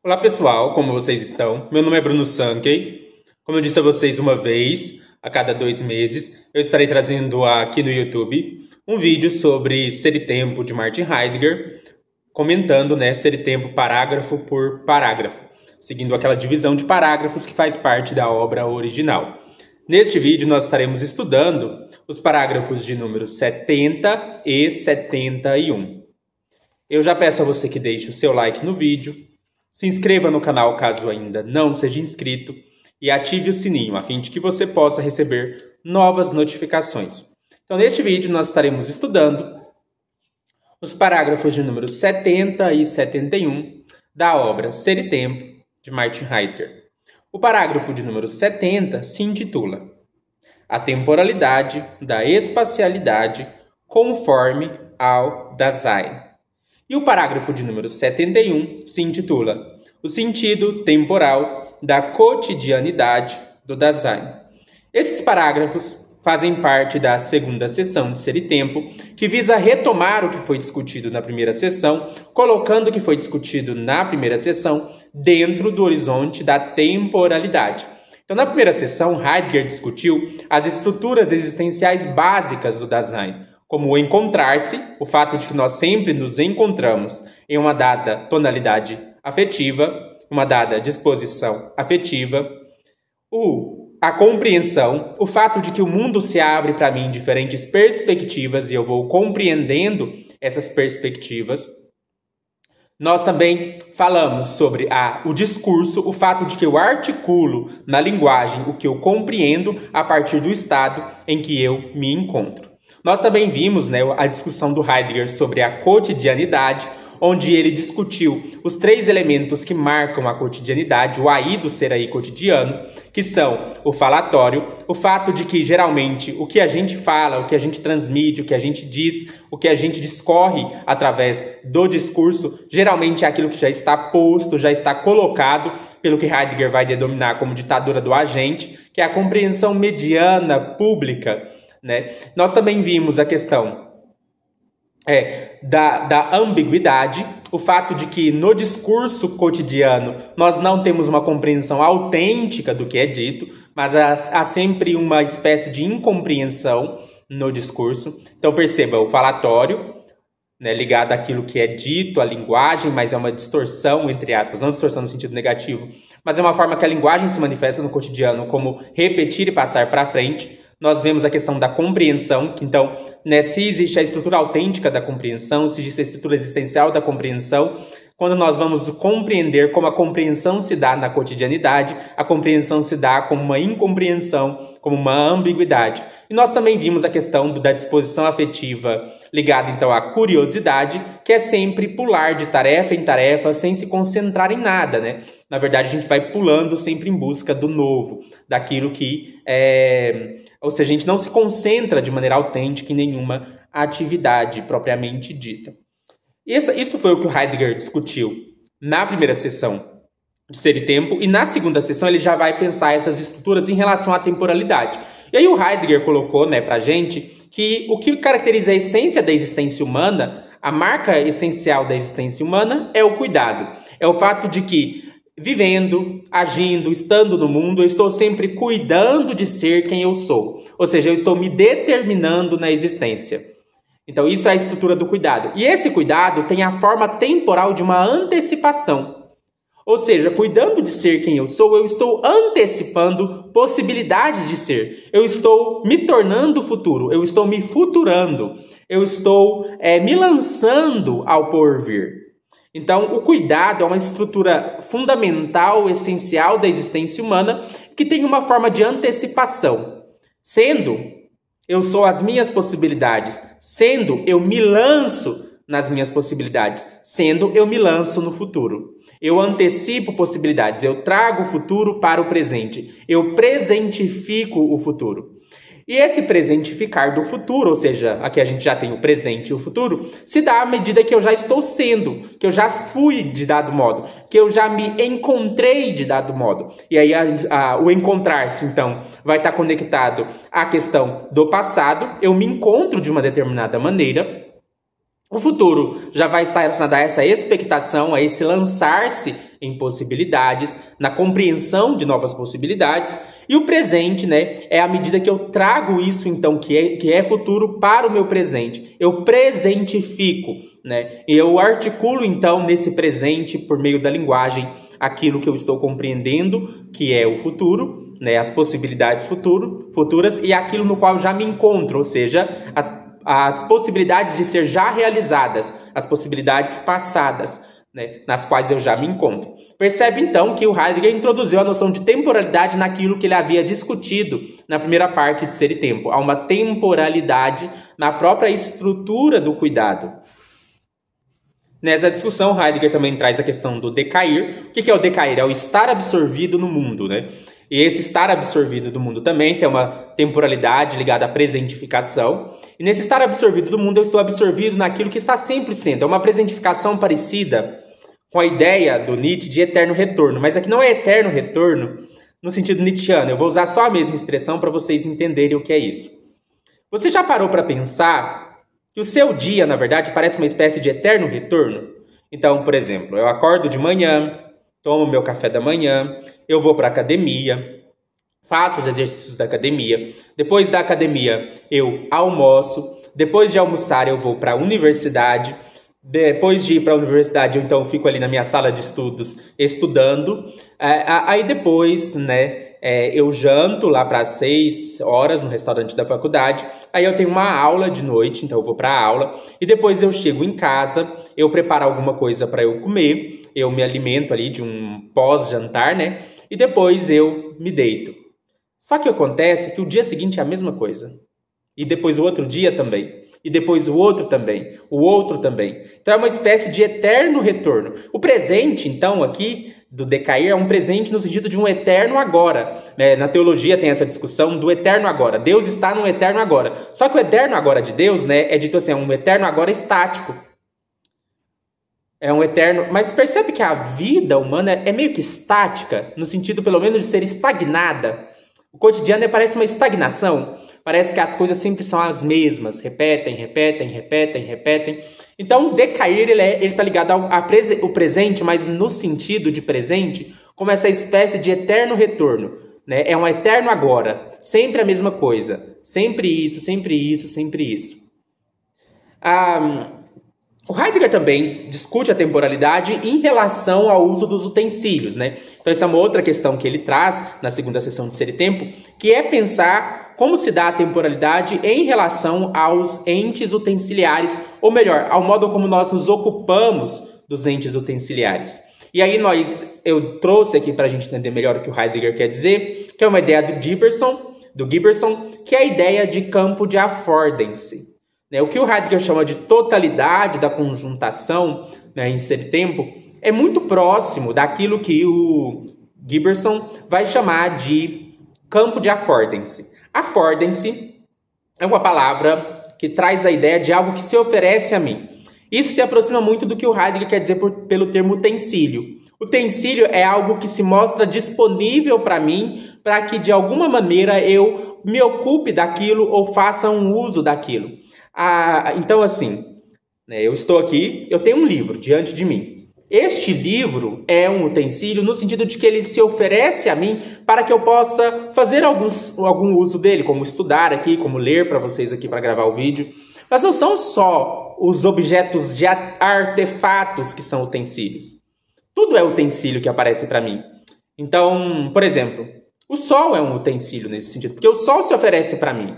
Olá pessoal, como vocês estão? Meu nome é Bruno Sankey. Como eu disse a vocês uma vez, a cada 2 meses, eu estarei trazendo aqui no YouTube um vídeo sobre Ser e Tempo de Martin Heidegger, comentando, Ser e Tempo parágrafo por parágrafo, seguindo aquela divisão de parágrafos que faz parte da obra original. Neste vídeo nós estaremos estudando os parágrafos de número 70 e 71. Eu já peço a você que deixe o seu like no vídeo, se inscreva no canal caso ainda não seja inscrito e ative o sininho a fim de que você possa receber novas notificações. Então, neste vídeo nós estaremos estudando os parágrafos de número 70 e 71 da obra Ser e Tempo de Martin Heidegger. O parágrafo de número 70 se intitula A Temporalidade da Espacialidade conforme ao Dasein. E o parágrafo de número 71 se intitula O Sentido Temporal da Cotidianidade do Dasein. Esses parágrafos fazem parte da segunda sessão de Ser e Tempo, que visa retomar o que foi discutido na primeira sessão, colocando o que foi discutido na primeira sessão dentro do horizonte da temporalidade. Então, na primeira sessão, Heidegger discutiu as estruturas existenciais básicas do Dasein, como o encontrar-se, o fato de que nós sempre nos encontramos em uma dada tonalidade afetiva, uma dada disposição afetiva, a compreensão, o fato de que o mundo se abre para mim em diferentes perspectivas e eu vou compreendendo essas perspectivas. Nós também falamos sobre o discurso, o fato de que eu articulo na linguagem o que eu compreendo a partir do estado em que eu me encontro. Nós também vimos a discussão do Heidegger sobre a cotidianidade, onde ele discutiu os 3 elementos que marcam a cotidianidade, o aí do ser aí cotidiano, que são o falatório, o fato de que geralmente o que a gente fala, o que a gente transmite, o que a gente diz, o que a gente discorre através do discurso, geralmente é aquilo que já está posto, já está colocado pelo que Heidegger vai denominar como ditadura do agente, que é a compreensão mediana, pública. Nós também vimos a questão da ambiguidade, o fato de que no discurso cotidiano nós não temos uma compreensão autêntica do que é dito, mas há sempre uma espécie de incompreensão no discurso. Então perceba, o falatório, ligado àquilo que é dito, à linguagem, mas é uma distorção, entre aspas, não distorção no sentido negativo, mas é uma forma que a linguagem se manifesta no cotidiano como repetir e passar para frente. Nós vemos a questão da compreensão, que então, se existe a estrutura autêntica da compreensão, se existe a estrutura existencial da compreensão, quando nós vamos compreender como a compreensão se dá na cotidianidade, a compreensão se dá como uma incompreensão, como uma ambiguidade. E nós também vimos a questão da disposição afetiva ligada, então, à curiosidade, que é sempre pular de tarefa em tarefa sem se concentrar em nada, Na verdade, a gente vai pulando sempre em busca do novo, daquilo que Ou seja, a gente não se concentra de maneira autêntica em nenhuma atividade propriamente dita. Isso foi o que o Heidegger discutiu na primeira sessão de Ser e Tempo, e na segunda sessão ele já vai pensar essas estruturas em relação à temporalidade. E aí o Heidegger colocou pra gente que o que caracteriza a essência da existência humana, a marca essencial da existência humana é o cuidado. É o fato de que, vivendo, agindo, estando no mundo, eu estou sempre cuidando de ser quem eu sou. Ou seja, eu estou me determinando na existência. Então, isso é a estrutura do cuidado. E esse cuidado tem a forma temporal de uma antecipação. Ou seja, cuidando de ser quem eu sou, eu estou antecipando possibilidades de ser. Eu estou me tornando futuro, eu estou me futurando, eu estou me lançando ao porvir. Então, o cuidado é uma estrutura fundamental, essencial da existência humana, que tem uma forma de antecipação. Sendo, eu sou as minhas possibilidades. Sendo, eu me lanço nas minhas possibilidades. Sendo, eu me lanço no futuro. Eu antecipo possibilidades. Eu trago o futuro para o presente. Eu presentifico o futuro. E esse presentificar do futuro, ou seja, aqui a gente já tem o presente e o futuro, se dá à medida que eu já estou sendo, que eu já fui de dado modo, que eu já me encontrei de dado modo. E aí o encontrar-se, então, vai estar conectado à questão do passado. Eu me encontro de uma determinada maneira. O futuro já vai estar relacionado a essa expectação, a esse lançar-se em possibilidades, na compreensão de novas possibilidades. E o presente, né, é à medida que eu trago isso, então, que é futuro para o meu presente. Eu presentifico, né? E eu articulo, então, nesse presente, por meio da linguagem, aquilo que eu estou compreendendo, que é o futuro, né, as possibilidades futuras, e aquilo no qual eu já me encontro, ou seja, as possibilidades de ser já realizadas, as possibilidades passadas, né, nas quais eu já me encontro. Percebe, então, que o Heidegger introduziu a noção de temporalidade naquilo que ele havia discutido na primeira parte de Ser e Tempo. Há uma temporalidade na própria estrutura do cuidado. Nessa discussão, Heidegger também traz a questão do decair. O que é o decair? É o estar absorvido no mundo, né? E esse estar absorvido do mundo também tem uma temporalidade ligada à presentificação. E nesse estar absorvido do mundo, eu estou absorvido naquilo que está sempre sendo. É uma presentificação parecida com a ideia do Nietzsche de eterno retorno. Mas aqui não é eterno retorno no sentido nietzschiano. Eu vou usar só a mesma expressão para vocês entenderem o que é isso. Você já parou para pensar que o seu dia, na verdade, parece uma espécie de eterno retorno? Então, por exemplo, eu acordo de manhã, tomo meu café da manhã, eu vou para a academia, faço os exercícios da academia. Depois da academia, eu almoço. Depois de almoçar, eu vou para a universidade. Depois de ir para a universidade, eu então fico ali na minha sala de estudos estudando. Aí depois, né, eu janto lá para as 6 horas no restaurante da faculdade. Aí eu tenho uma aula de noite, então eu vou para a aula. E depois eu chego em casa, eu preparo alguma coisa para eu comer. Eu me alimento ali de um pós-jantar, né? E depois eu me deito. Só que acontece que o dia seguinte é a mesma coisa. E depois o outro dia também. E depois o outro também. O outro também. Então é uma espécie de eterno retorno. O presente, então, aqui, do decair, é um presente no sentido de um eterno agora. Na teologia tem essa discussão do eterno agora. Deus está no eterno agora. Só que o eterno agora de Deus, né, é dito assim, é um eterno agora estático. É um eterno... Mas percebe que a vida humana é meio que estática, no sentido, pelo menos, de ser estagnada. O cotidiano parece uma estagnação. Parece que as coisas sempre são as mesmas. Repetem. Então, o decair, ele está ligado ao presente, mas no sentido de presente, como essa espécie de eterno retorno. Né? É um eterno agora. Sempre a mesma coisa. Sempre isso. O Heidegger também discute a temporalidade em relação ao uso dos utensílios, né? Então essa é uma outra questão que ele traz na segunda sessão de Ser e Tempo, que é pensar como se dá a temporalidade em relação aos entes utensiliares, ou melhor, ao modo como nós nos ocupamos dos entes utensiliares. E aí eu trouxe aqui para a gente entender melhor o que o Heidegger quer dizer, que é uma ideia do Giberson, que é a ideia de campo de affordancy. O que o Heidegger chama de totalidade da conjuntação, né, em Ser e Tempo, é muito próximo daquilo que o Giberson vai chamar de campo de affordancy. Affordancy é uma palavra que traz a ideia de algo que se oferece a mim. Isso se aproxima muito do que o Heidegger quer dizer pelo termo utensílio. Utensílio é algo que se mostra disponível para mim, para que de alguma maneira eu me ocupe daquilo ou faça um uso daquilo. Então, assim, né, eu estou aqui, eu tenho um livro diante de mim. Este livro é um utensílio no sentido de que ele se oferece a mim para que eu possa fazer algum uso dele, como estudar aqui, como ler para vocês aqui para gravar o vídeo. Mas não são só os objetos de artefatos que são utensílios. Tudo é utensílio que aparece para mim. Então, por exemplo, o sol é um utensílio nesse sentido, porque o sol se oferece para mim.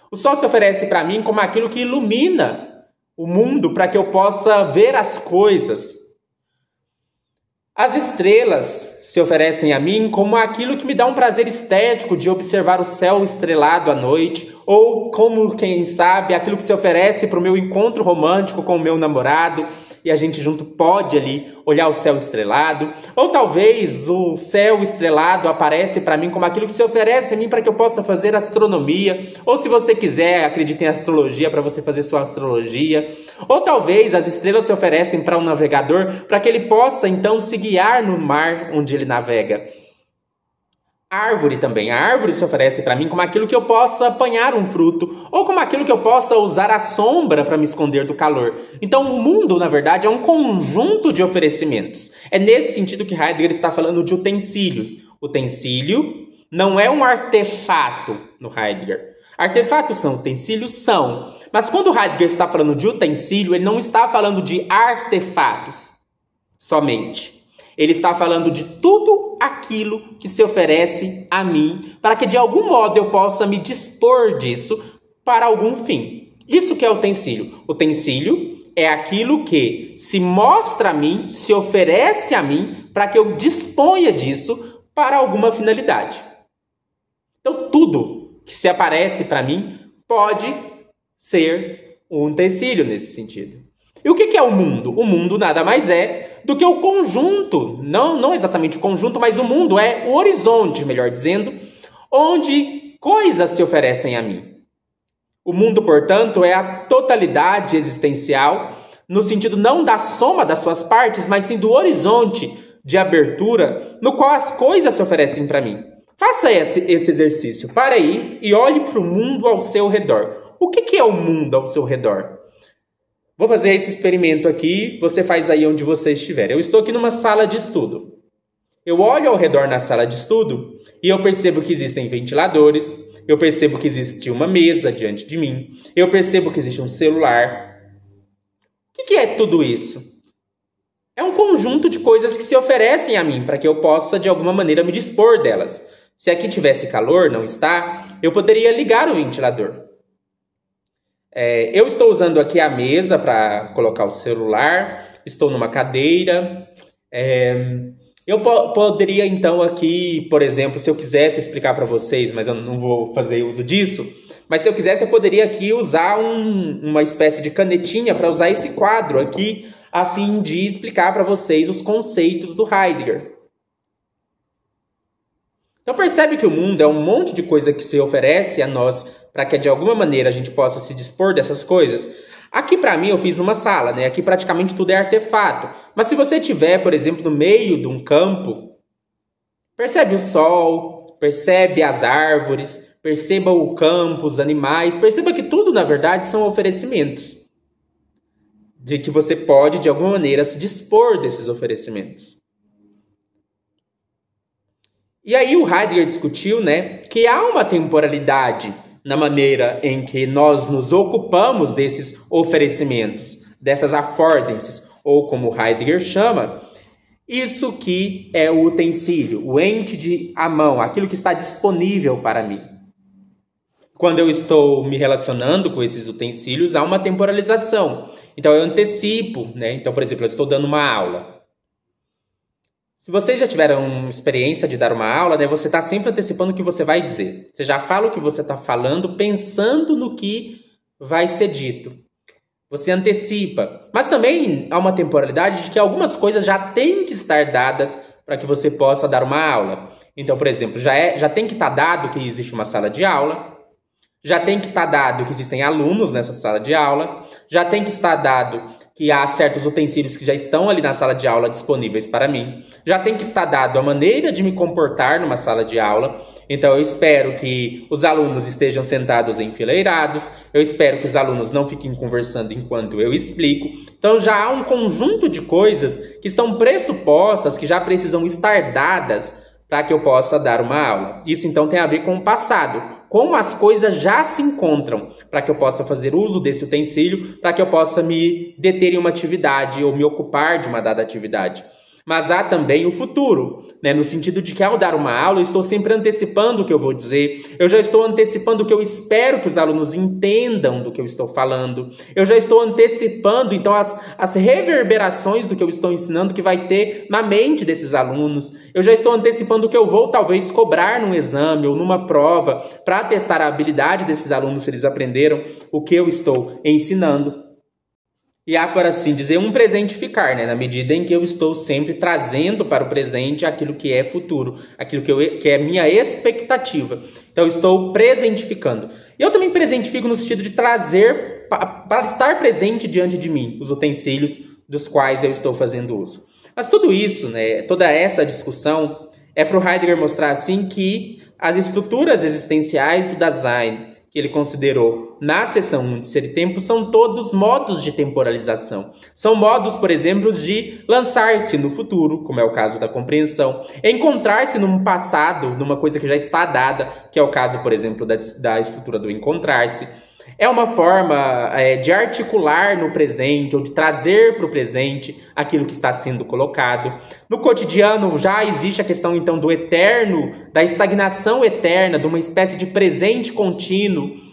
O sol se oferece para mim como aquilo que ilumina o mundo para que eu possa ver as coisas. As estrelas se oferecem a mim como aquilo que me dá um prazer estético de observar o céu estrelado à noite, ou como, quem sabe, aquilo que se oferece para o meu encontro romântico com o meu namorado, e a gente junto pode ali olhar o céu estrelado. Ou talvez o céu estrelado aparece para mim como aquilo que se oferece a mim para que eu possa fazer astronomia. Ou se você quiser, acredite em astrologia para você fazer sua astrologia. Ou talvez as estrelas se oferecem para um navegador para que ele possa então se guiar no mar onde ele navega. A árvore também. A árvore se oferece para mim como aquilo que eu possa apanhar um fruto, ou como aquilo que eu possa usar a sombra para me esconder do calor. Então, o mundo, na verdade, é um conjunto de oferecimentos. É nesse sentido que Heidegger está falando de utensílios. Utensílio não é um artefato no Heidegger. Artefatos são, utensílios são. Mas quando Heidegger está falando de utensílio, ele não está falando de artefatos somente. Ele está falando de tudo aquilo que se oferece a mim, para que de algum modo eu possa me dispor disso para algum fim. Isso que é utensílio. Utensílio é aquilo que se mostra a mim, se oferece a mim, para que eu disponha disso para alguma finalidade. Então, tudo que se aparece para mim pode ser um utensílio nesse sentido. E o que é o mundo? O mundo nada mais é do que o conjunto, não exatamente o conjunto, mas o mundo é o horizonte, melhor dizendo, onde coisas se oferecem a mim. O mundo, portanto, é a totalidade existencial, no sentido não da soma das suas partes, mas sim do horizonte de abertura no qual as coisas se oferecem para mim. Faça esse exercício. Pare aí e olhe para o mundo ao seu redor. O que é o mundo ao seu redor? Vou fazer esse experimento aqui, você faz aí onde você estiver. Eu estou aqui numa sala de estudo. Eu olho ao redor na sala de estudo e eu percebo que existem ventiladores, eu percebo que existe uma mesa diante de mim, eu percebo que existe um celular. O que é tudo isso? É um conjunto de coisas que se oferecem a mim para que eu possa, de alguma maneira, me dispor delas. Se aqui tivesse calor, não está, eu poderia ligar o ventilador. Eu estou usando aqui a mesa para colocar o celular, estou numa cadeira. Eu poderia, então, aqui, por exemplo, se eu quisesse explicar para vocês, mas eu não vou fazer uso disso, mas se eu quisesse, eu poderia aqui usar uma espécie de canetinha para usar esse quadro aqui, a fim de explicar para vocês os conceitos do Heidegger. Então percebe que o mundo é um monte de coisa que se oferece a nós para que de alguma maneira a gente possa se dispor dessas coisas. Aqui para mim eu fiz numa sala, né? Aqui praticamente tudo é artefato. Mas se você estiver, por exemplo, no meio de um campo, percebe o sol, percebe as árvores, perceba o campo, os animais, perceba que tudo na verdade são oferecimentos. De que você pode de alguma maneira se dispor desses oferecimentos. E aí o Heidegger discutiu, né, que há uma temporalidade na maneira em que nós nos ocupamos desses oferecimentos, dessas affordances, ou como Heidegger chama, isso que é o utensílio, o ente à mão, aquilo que está disponível para mim. Quando eu estou me relacionando com esses utensílios, há uma temporalização. Então eu antecipo, né? Então, por exemplo, eu estou dando uma aula. Se vocês já tiveram experiência de dar uma aula, né, você está sempre antecipando o que você vai dizer. Você já fala o que você está falando, pensando no que vai ser dito. Você antecipa. Mas também há uma temporalidade de que algumas coisas já têm que estar dadas para que você possa dar uma aula. Então, por exemplo, já tem que estar dado que existe uma sala de aula, já tem que estar dado que existem alunos nessa sala de aula, já tem que estar dado que há certos utensílios que já estão ali na sala de aula disponíveis para mim. Já tem que estar dado a maneira de me comportar numa sala de aula. Então, eu espero que os alunos estejam sentados enfileirados. Eu espero que os alunos não fiquem conversando enquanto eu explico. Então, já há um conjunto de coisas que estão pressupostas, que já precisam estar dadas para que eu possa dar uma aula. Isso, então, tem a ver com o passado. Como as coisas já se encontram para que eu possa fazer uso desse utensílio, para que eu possa me deter em uma atividade ou me ocupar de uma dada atividade. Mas há também o futuro, né? No sentido de que ao dar uma aula eu estou sempre antecipando o que eu vou dizer, eu já estou antecipando o que eu espero que os alunos entendam do que eu estou falando, eu já estou antecipando então as reverberações do que eu estou ensinando que vai ter na mente desses alunos, eu já estou antecipando o que eu vou talvez cobrar num exame ou numa prova para testar a habilidade desses alunos se eles aprenderam o que eu estou ensinando. E há, por assim dizer, um presentificar, né? Na medida em que eu estou sempre trazendo para o presente aquilo que é futuro, aquilo que é minha expectativa. Então, eu estou presentificando. E eu também presentifico no sentido de trazer, para estar presente diante de mim, os utensílios dos quais eu estou fazendo uso. Mas tudo isso, né? Toda essa discussão É para o Heidegger mostrar assim que as estruturas existenciais do Dasein, que ele considerou na seção 1 de Ser e Tempo, são todos modos de temporalização. São modos, por exemplo, de lançar-se no futuro, como é o caso da compreensão, encontrar-se num passado, numa coisa que já está dada, que é o caso, por exemplo, da estrutura do encontrar-se. É uma forma de articular no presente ou de trazer para o presente aquilo que está sendo colocado. No cotidiano já existe a questão então do eterno, da estagnação eterna, de uma espécie de presente contínuo,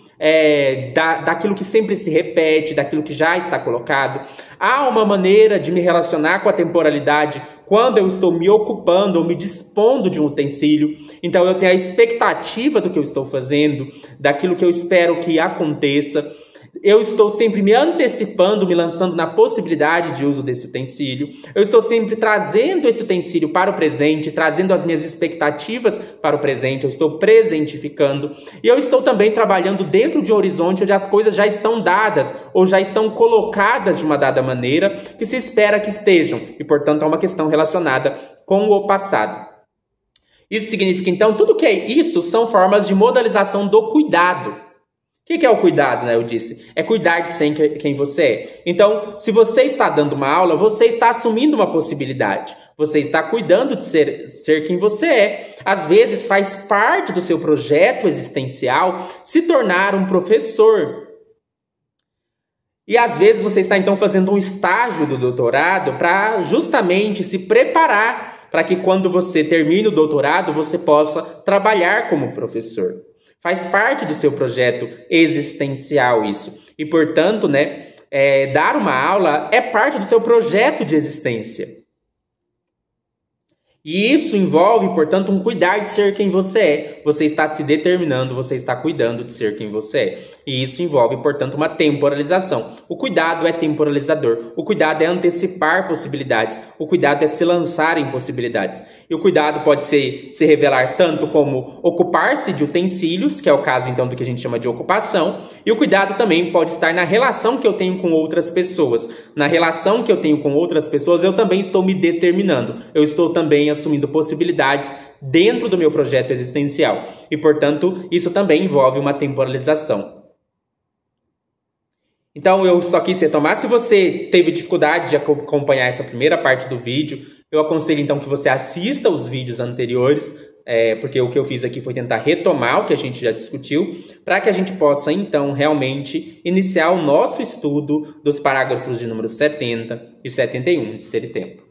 daquilo que sempre se repete, daquilo que já está colocado. Há uma maneira de me relacionar com a temporalidade quando eu estou me ocupando ou me dispondo de um utensílio. Então eu tenho a expectativa do que eu estou fazendo, daquilo que eu espero que aconteça. Eu estou sempre me antecipando, me lançando na possibilidade de uso desse utensílio. Eu estou sempre trazendo esse utensílio para o presente, trazendo as minhas expectativas para o presente. Eu estou presentificando. E eu estou também trabalhando dentro de um horizonte onde as coisas já estão dadas ou já estão colocadas de uma dada maneira que se espera que estejam. E, portanto, é uma questão relacionada com o passado. Isso significa, então, tudo que é isso são formas de modalização do cuidado. O que é o cuidado, né? Eu disse. É cuidar de ser quem você é. Então, se você está dando uma aula, você está assumindo uma possibilidade. Você está cuidando de ser quem você é. Às vezes, faz parte do seu projeto existencial se tornar um professor. E às vezes você está, então, fazendo um estágio do doutorado para justamente se preparar para que quando você termine o doutorado, você possa trabalhar como professor. Faz parte do seu projeto existencial isso. E, portanto, dar uma aula é parte do seu projeto de existência. E isso envolve, portanto, um cuidar de ser quem você é. Você está se determinando, você está cuidando de ser quem você é. E isso envolve, portanto, uma temporalização. O cuidado é temporalizador. O cuidado é antecipar possibilidades. O cuidado é se lançar em possibilidades. E o cuidado pode se revelar tanto como ocupar-se de utensílios, que é o caso, então, do que a gente chama de ocupação. E o cuidado também pode estar na relação que eu tenho com outras pessoas. Na relação que eu tenho com outras pessoas, eu também estou me determinando. Eu estou também assumindo possibilidades dentro do meu projeto existencial. E, portanto, isso também envolve uma temporalização. Então, eu só quis retomar. Se você teve dificuldade de acompanhar essa primeira parte do vídeo, eu aconselho, então, que você assista os vídeos anteriores, porque o que eu fiz aqui foi tentar retomar o que a gente já discutiu, para que a gente possa, então, realmente iniciar o nosso estudo dos parágrafos de número 70 e 71 de Ser e Tempo.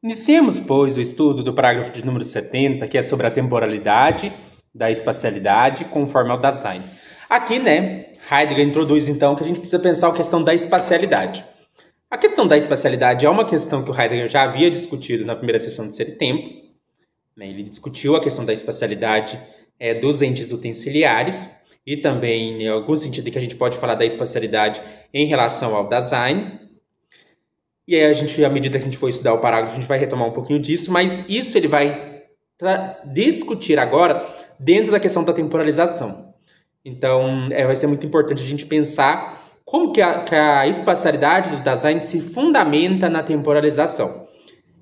Iniciemos, pois, o estudo do parágrafo de número 70, que é sobre a temporalidade da espacialidade conforme ao Dasein. Aqui, Heidegger introduz, então, que a gente precisa pensar a questão da espacialidade. A questão da espacialidade é uma questão que o Heidegger já havia discutido na primeira sessão de Ser e Tempo. Ele discutiu a questão da espacialidade dos entes utensiliares e também, em algum sentido, que a gente pode falar da espacialidade em relação ao Dasein. E aí, à medida que a gente for estudar o parágrafo, a gente vai retomar um pouquinho disso, mas isso ele vai discutir agora dentro da questão da temporalização. Então, vai ser muito importante a gente pensar como que a espacialidade do Dasein se fundamenta na temporalização.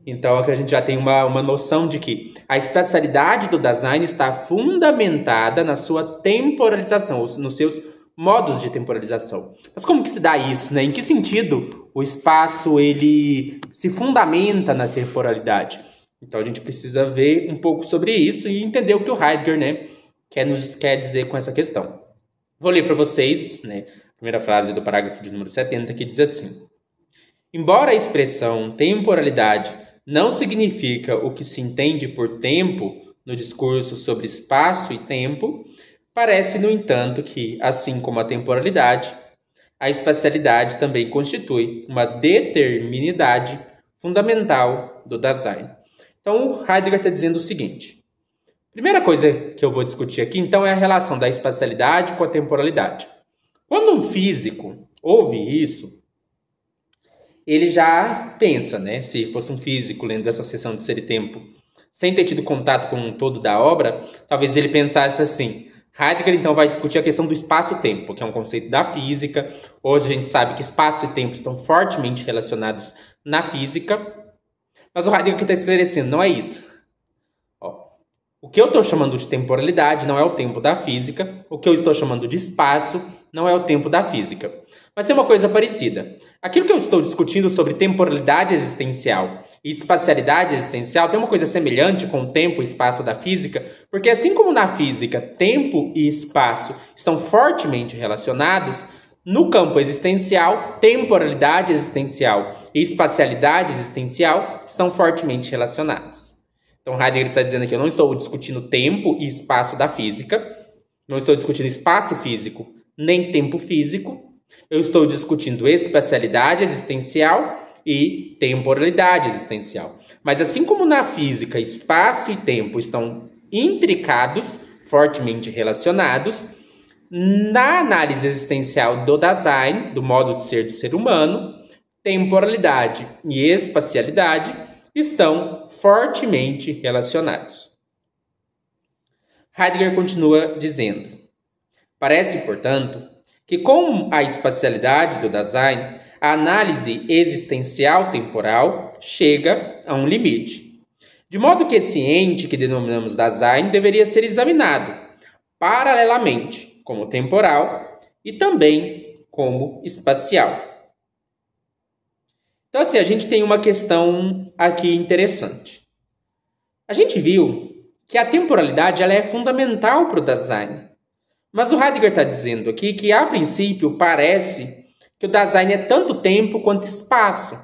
Então, aqui a gente já tem uma noção de que a espacialidade do Dasein está fundamentada na sua temporalização, ou nos seus modos de temporalização. Mas como que se dá isso, Em que sentido o espaço ele se fundamenta na temporalidade? Então a gente precisa ver um pouco sobre isso e entender o que o Heidegger, quer dizer com essa questão. Vou ler para vocês, a primeira frase do parágrafo de número 70, que diz assim: embora a expressão temporalidade não significa o que se entende por tempo no discurso sobre espaço e tempo, parece, no entanto, que, assim como a temporalidade, a espacialidade também constitui uma determinidade fundamental do Dasein. Então, o Heidegger está dizendo o seguinte. Primeira coisa que eu vou discutir aqui, então, é a relação da espacialidade com a temporalidade. Quando um físico ouve isso, ele já pensa, se fosse um físico lendo essa seção de Ser e Tempo, sem ter tido contato com o todo da obra, talvez ele pensasse assim: Heidegger, então, vai discutir a questão do espaço-tempo, que é um conceito da física. Hoje a gente sabe que espaço e tempo estão fortemente relacionados na física. Mas o Heidegger que está esclarecendo, não é isso. O que eu estou chamando de temporalidade não é o tempo da física, o que eu estou chamando de espaço não é o tempo da física. Mas tem uma coisa parecida. Aquilo que eu estou discutindo sobre temporalidade existencial e espacialidade existencial tem uma coisa semelhante com o tempo e espaço da física, porque assim como na física, tempo e espaço estão fortemente relacionados, no campo existencial, temporalidade existencial e espacialidade existencial estão fortemente relacionados. Então, Heidegger está dizendo que eu não estou discutindo tempo e espaço da física, não estou discutindo espaço físico nem tempo físico, eu estou discutindo espacialidade existencial e temporalidade existencial. Mas assim como na física, espaço e tempo estão intricados, fortemente relacionados, na análise existencial do Dasein, do modo de ser do ser humano, temporalidade e espacialidade estão fortemente relacionados. Heidegger continua dizendo: parece, portanto, que com a espacialidade do Dasein, a análise existencial temporal chega a um limite. De modo que esse ente que denominamos Dasein deveria ser examinado paralelamente como temporal e também como espacial. Então, assim, a gente tem uma questão aqui interessante. A gente viu que a temporalidade ela é fundamental para o Dasein. Mas o Heidegger está dizendo aqui que, a princípio, parece que o Dasein é tanto tempo quanto espaço.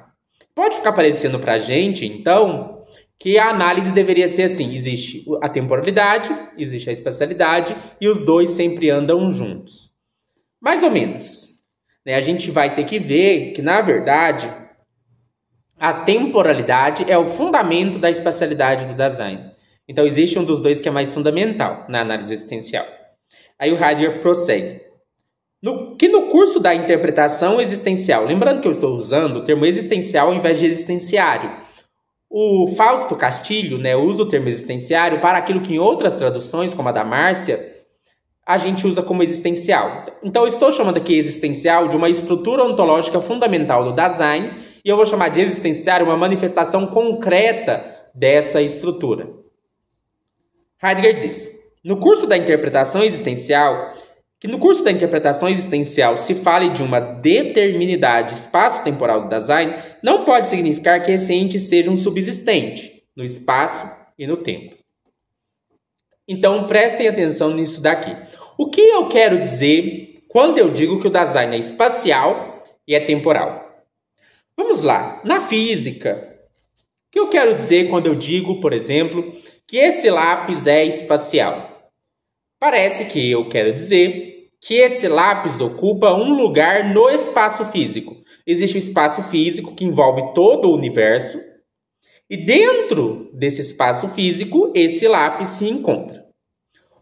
Pode ficar parecendo para a gente, então, que a análise deveria ser assim: existe a temporalidade, existe a espacialidade, e os dois sempre andam juntos. Mais ou menos. A gente vai ter que ver que, na verdade, a temporalidade é o fundamento da espacialidade do Dasein. Então, existe um dos dois que é mais fundamental na análise existencial. Aí o Heidegger prossegue. No curso da interpretação existencial, lembrando que eu estou usando o termo existencial ao invés de existenciário. O Fausto Castilho, usa o termo existenciário para aquilo que em outras traduções, como a da Márcia, a gente usa como existencial. Então, eu estou chamando aqui existencial de uma estrutura ontológica fundamental do Dasein, e eu vou chamar de existenciário uma manifestação concreta dessa estrutura. Heidegger diz: no curso da interpretação existencial, que no curso da interpretação existencial se fale de uma determinidade espaço-temporal do Dasein, não pode significar que esse ente seja um subsistente no espaço e no tempo. Então, prestem atenção nisso daqui. O que eu quero dizer quando eu digo que o Dasein é espacial e é temporal? Vamos lá. Na física, o que eu quero dizer quando eu digo, por exemplo, que esse lápis é espacial? Parece que eu quero dizer que esse lápis ocupa um lugar no espaço físico. Existe o espaço físico que envolve todo o universo, e dentro desse espaço físico, esse lápis se encontra.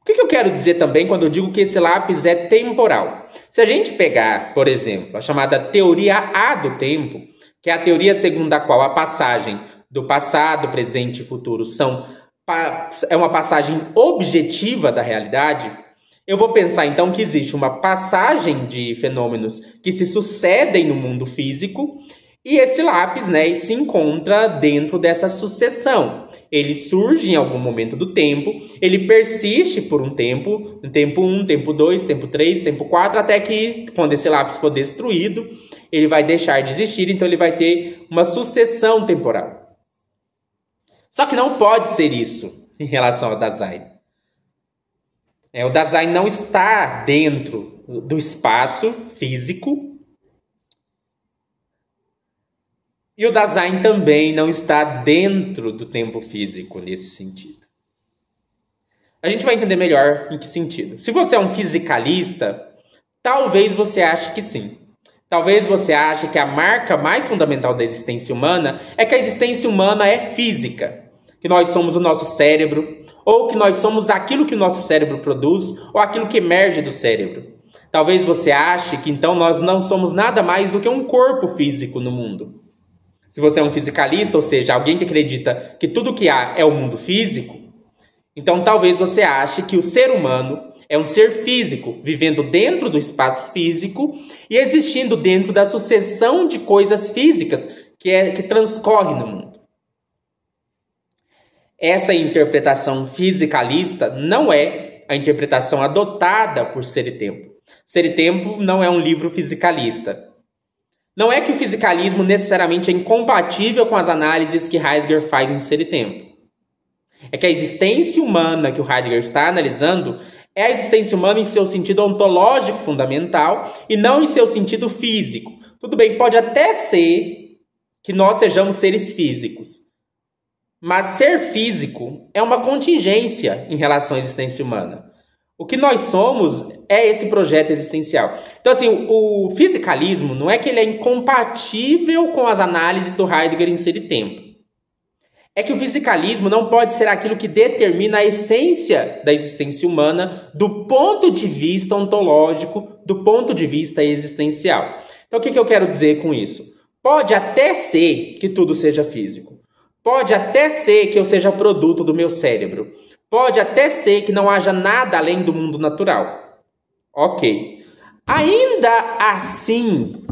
O que eu quero dizer também quando eu digo que esse lápis é temporal? Se a gente pegar, por exemplo, a chamada teoria A do tempo, que é a teoria segundo a qual a passagem do passado, presente e futuro é uma passagem objetiva da realidade, eu vou pensar então que existe uma passagem de fenômenos que se sucedem no mundo físico, e esse lápis se encontra dentro dessa sucessão. Ele surge em algum momento do tempo, ele persiste por um tempo 1, tempo 2, tempo 3, tempo 4, até que, quando esse lápis for destruído, ele vai deixar de existir, então ele vai ter uma sucessão temporal. Só que não pode ser isso em relação ao Dasein. O Dasein não está dentro do espaço físico, e o Dasein também não está dentro do tempo físico nesse sentido. A gente vai entender melhor em que sentido. Se você é um fisicalista, talvez você ache que sim. Talvez você ache que a marca mais fundamental da existência humana é que a existência humana é física. Que nós somos o nosso cérebro, ou que nós somos aquilo que o nosso cérebro produz, ou aquilo que emerge do cérebro. Talvez você ache que então nós não somos nada mais do que um corpo físico no mundo. Se você é um fisicalista, ou seja, alguém que acredita que tudo que há é o mundo físico, então talvez você ache que o ser humano é um ser físico, vivendo dentro do espaço físico e existindo dentro da sucessão de coisas físicas que transcorre no mundo. Essa interpretação fisicalista não é a interpretação adotada por Ser e Tempo. Ser e Tempo não é um livro fisicalista. Não é que o fisicalismo necessariamente é incompatível com as análises que Heidegger faz em Ser e Tempo. É que a existência humana que o Heidegger está analisando é a existência humana em seu sentido ontológico fundamental e não em seu sentido físico. Tudo bem, pode até ser que nós sejamos seres físicos, mas ser físico é uma contingência em relação à existência humana. O que nós somos é esse projeto existencial. Então, assim, o fisicalismo não é que ele é incompatível com as análises do Heidegger em Ser e Tempo. É que o fisicalismo não pode ser aquilo que determina a essência da existência humana do ponto de vista ontológico, do ponto de vista existencial. Então, o que eu quero dizer com isso? Pode até ser que tudo seja físico. Pode até ser que eu seja produto do meu cérebro. Pode até ser que não haja nada além do mundo natural. Ok. Ainda assim,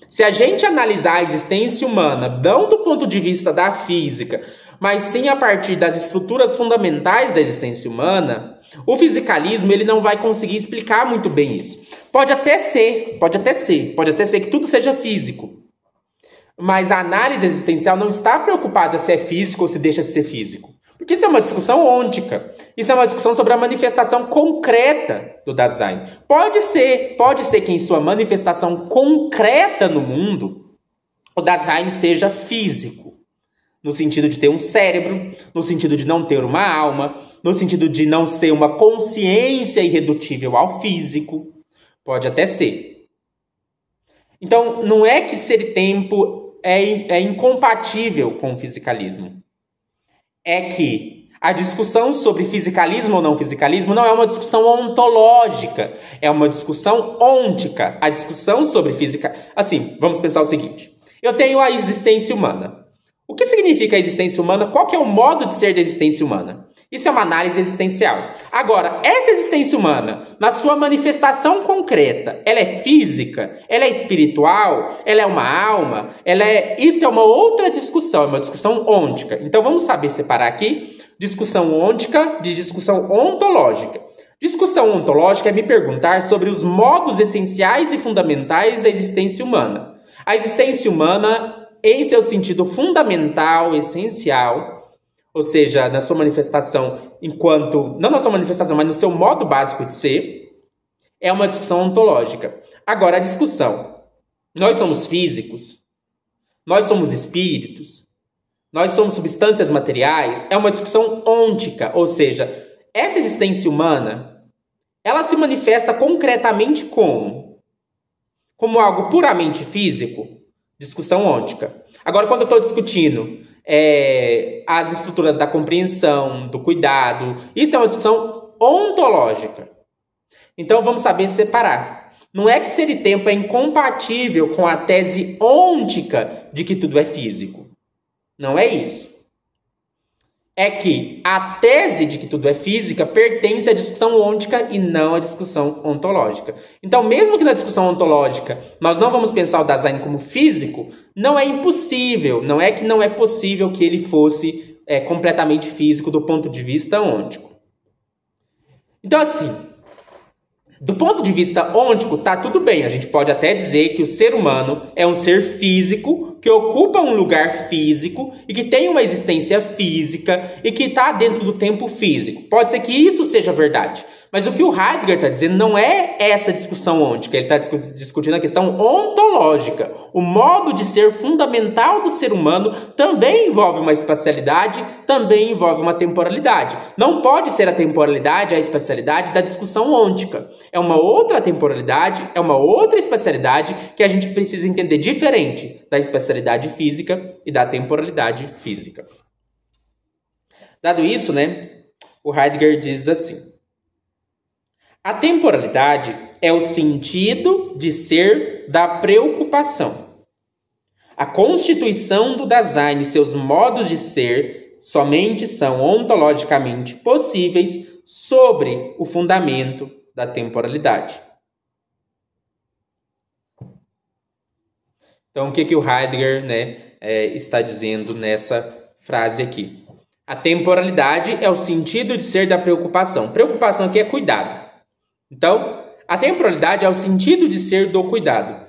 se a gente analisar a existência humana não do ponto de vista da física, mas sim a partir das estruturas fundamentais da existência humana, o fisicalismo ele não vai conseguir explicar muito bem isso. Pode até ser que tudo seja físico. Mas a análise existencial não está preocupada se é físico ou se deixa de ser físico. Porque isso é uma discussão ôntica. Isso é uma discussão sobre a manifestação concreta do Dasein. Pode ser que em sua manifestação concreta no mundo, o Dasein seja físico. No sentido de ter um cérebro, no sentido de não ter uma alma, no sentido de não ser uma consciência irredutível ao físico. Pode até ser. Então, não é que Ser e Tempo é incompatível com o fisicalismo. É que a discussão sobre fisicalismo ou não fisicalismo não é uma discussão ontológica, é uma discussão ôntica. A discussão sobre física... Assim, vamos pensar o seguinte. Eu tenho a existência humana. O que significa a existência humana? Qual que é o modo de ser da existência humana? Isso é uma análise existencial. Agora, essa existência humana, na sua manifestação concreta, ela é física? Ela é espiritual? Ela é uma alma? Isso é uma outra discussão, é uma discussão ôntica. Então, vamos saber separar aqui discussão ôntica de discussão ontológica. Discussão ontológica é me perguntar sobre os modos essenciais e fundamentais da existência humana. A existência humana em seu sentido fundamental, essencial, ou seja, na sua manifestação não na sua manifestação, mas no seu modo básico de ser, é uma discussão ontológica. Agora, a discussão, nós somos físicos, nós somos espíritos, nós somos substâncias materiais, é uma discussão ôntica, ou seja, essa existência humana, ela se manifesta concretamente como? Como algo puramente físico? Discussão ôntica. Agora, quando eu estou discutindo as estruturas da compreensão, do cuidado, isso é uma discussão ontológica. Então, vamos saber separar. Não é que Ser e Tempo é incompatível com a tese ôntica de que tudo é físico. Não é isso. É que a tese de que tudo é física pertence à discussão ôntica e não à discussão ontológica. Então, mesmo que na discussão ontológica nós não vamos pensar o Dasein como físico, não é impossível, não é que não é possível que ele fosse completamente físico do ponto de vista ôntico. Então, assim, do ponto de vista ôntico, tá tudo bem. A gente pode até dizer que o ser humano é um ser físico que ocupa um lugar físico e que tem uma existência física e que está dentro do tempo físico. Pode ser que isso seja verdade. Mas o que o Heidegger está dizendo não é essa discussão ôntica. Ele está discutindo a questão ontológica. O modo de ser fundamental do ser humano também envolve uma espacialidade, também envolve uma temporalidade. Não pode ser a temporalidade a espacialidade da discussão ôntica. É uma outra temporalidade, é uma outra espacialidade que a gente precisa entender diferente da espacialidade física e da temporalidade física. Dado isso, o Heidegger diz assim: a temporalidade é o sentido de ser da preocupação. A constituição do Dasein e seus modos de ser somente são ontologicamente possíveis sobre o fundamento da temporalidade. Então, o que o Heidegger está dizendo nessa frase aqui? A temporalidade é o sentido de ser da preocupação. Preocupação aqui é cuidado. Então, a temporalidade é o sentido de ser do cuidado.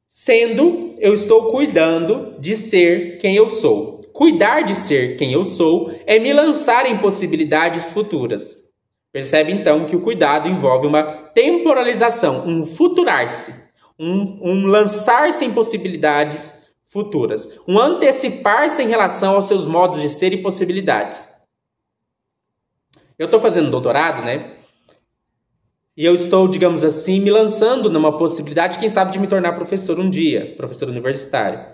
Sendo, eu estou cuidando de ser quem eu sou. Cuidar de ser quem eu sou é me lançar em possibilidades futuras. Percebe, então, que o cuidado envolve uma temporalização, um futurar-se, um lançar-se em possibilidades futuras, um antecipar-se em relação aos seus modos de ser e possibilidades. Eu estou fazendo doutorado, né? E eu estou, digamos assim, me lançando numa possibilidade, quem sabe, de me tornar professor um dia, professor universitário.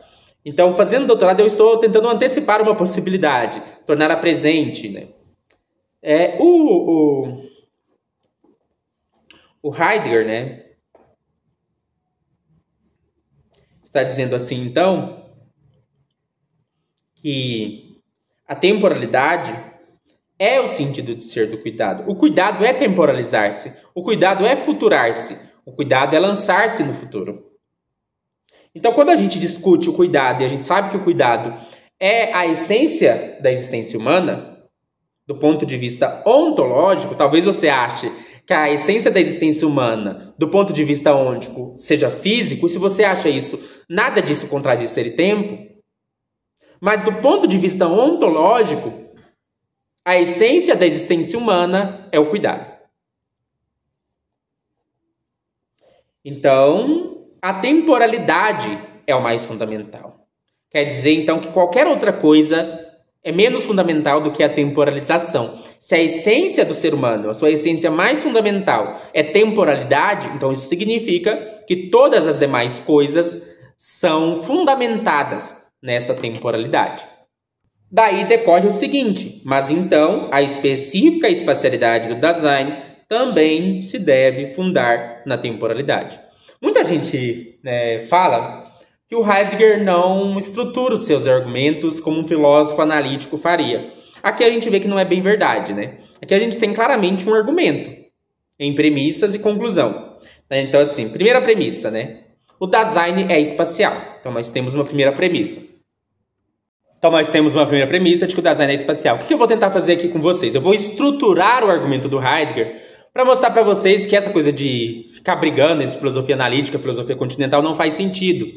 Então, fazendo doutorado, eu estou tentando antecipar uma possibilidade, torná-la presente, né? O Heidegger, né, está dizendo assim, então, que a temporalidade é o sentido de ser do cuidado. O cuidado é temporalizar-se, o cuidado é futurar-se, o cuidado é lançar-se no futuro. Então, quando a gente discute o cuidado e a gente sabe que o cuidado é a essência da existência humana, do ponto de vista ontológico, talvez você ache que a essência da existência humana, do ponto de vista ôntico, seja físico, e se você acha isso, nada disso contradiz ser e tempo. Mas do ponto de vista ontológico, a essência da existência humana é o cuidado. Então, a temporalidade é o mais fundamental. Quer dizer, então, que qualquer outra coisa é menos fundamental do que a temporalização. Se a essência do ser humano, a sua essência mais fundamental é temporalidade, então isso significa que todas as demais coisas são fundamentadas nessa temporalidade. Daí decorre o seguinte, mas então a específica espacialidade do Dasein também se deve fundar na temporalidade. Muita gente fala que o Heidegger não estrutura os seus argumentos como um filósofo analítico faria. Aqui a gente vê que não é bem verdade, né? Aqui a gente tem claramente um argumento em premissas e conclusão. Então, assim, primeira premissa, né? O Dasein é espacial. Então, nós temos uma primeira premissa. De que o Dasein é espacial. O que eu vou tentar fazer aqui com vocês? Eu vou estruturar o argumento do Heidegger para mostrar para vocês que essa coisa de ficar brigando entre filosofia analítica e filosofia continental não faz sentido.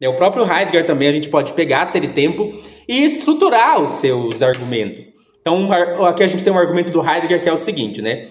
O próprio Heidegger também a gente pode pegar ser e tempo e estruturar os seus argumentos. Então, aqui a gente tem um argumento do Heidegger que é o seguinte, né?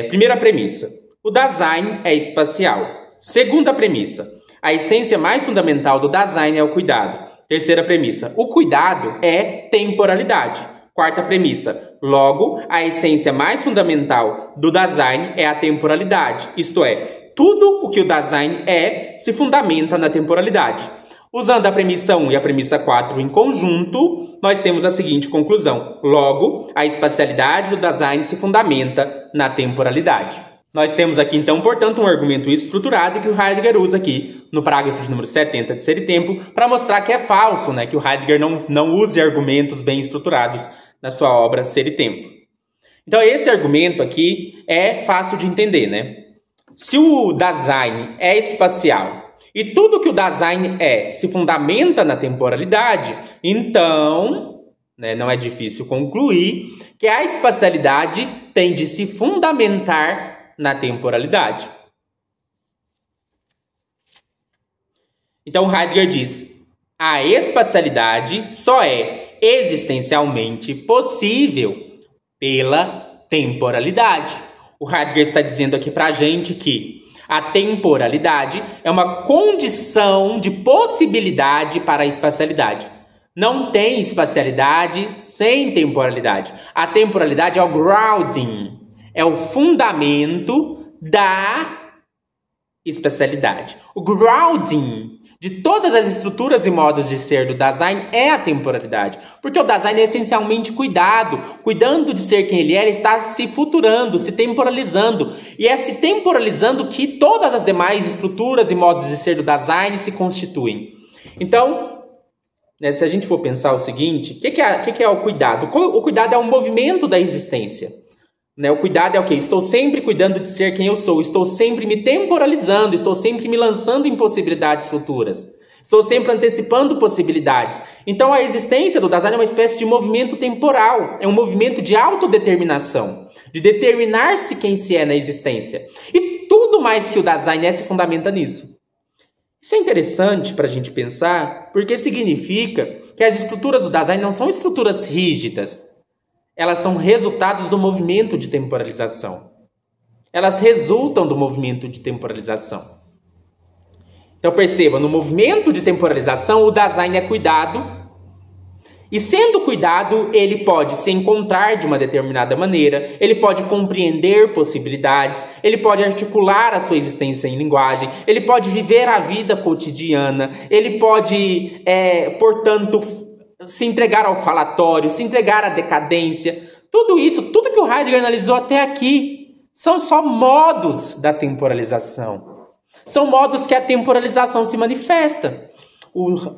Primeira premissa, o Dasein é espacial. Segunda premissa, a essência mais fundamental do Dasein é o cuidado. Terceira premissa, o cuidado é temporalidade. Quarta premissa, logo, a essência mais fundamental do Dasein é a temporalidade, isto é, tudo o que o Dasein é se fundamenta na temporalidade. Usando a premissa 1 e a premissa 4 em conjunto, nós temos a seguinte conclusão. Logo, a espacialidade do Dasein se fundamenta na temporalidade. Nós temos aqui, então, portanto, um argumento estruturado que o Heidegger usa aqui no parágrafo de número 70 de Ser e Tempo para mostrar que é falso, né? Que o Heidegger não use argumentos bem estruturados na sua obra Ser e Tempo. Então, esse argumento aqui é fácil de entender, né? Se o Dasein é espacial e tudo que o Dasein se fundamenta na temporalidade, então, não é difícil concluir que a espacialidade tem de se fundamentar na temporalidade. Então, Heidegger diz, a espacialidade só é existencialmente possível pela temporalidade. O Heidegger está dizendo aqui para a gente que a temporalidade é uma condição de possibilidade para a espacialidade. Não tem espacialidade sem temporalidade. A temporalidade é o grounding, é o fundamento da espacialidade. O grounding de todas as estruturas e modos de ser do Dasein é a temporalidade. Porque o Dasein é essencialmente cuidando de ser quem ele é, ele está se futurando, se temporalizando. E é se temporalizando que todas as demais estruturas e modos de ser do Dasein se constituem. Então, se a gente for pensar o seguinte, o que é o cuidado? O cuidado é um movimento da existência. O cuidado é o quê? Estou sempre cuidando de ser quem eu sou, estou sempre me temporalizando, estou sempre me lançando em possibilidades futuras. Estou sempre antecipando possibilidades. Então a existência do Dasein é uma espécie de movimento temporal. É um movimento de autodeterminação. De determinar-se quem se é na existência. E tudo mais que o Dasein se fundamenta nisso. Isso é interessante para a gente pensar, porque significa que as estruturas do Dasein não são estruturas rígidas. Elas são resultados do movimento de temporalização. Elas resultam do movimento de temporalização. Então perceba, no movimento de temporalização, o Dasein é cuidado. E sendo cuidado, ele pode se encontrar de uma determinada maneira, ele pode compreender possibilidades, ele pode articular a sua existência em linguagem, ele pode viver a vida cotidiana, ele pode, portanto, se entregar ao falatório, se entregar à decadência. Tudo isso, tudo que o Heidegger analisou até aqui, são só modos da temporalização. São modos que a temporalização se manifesta.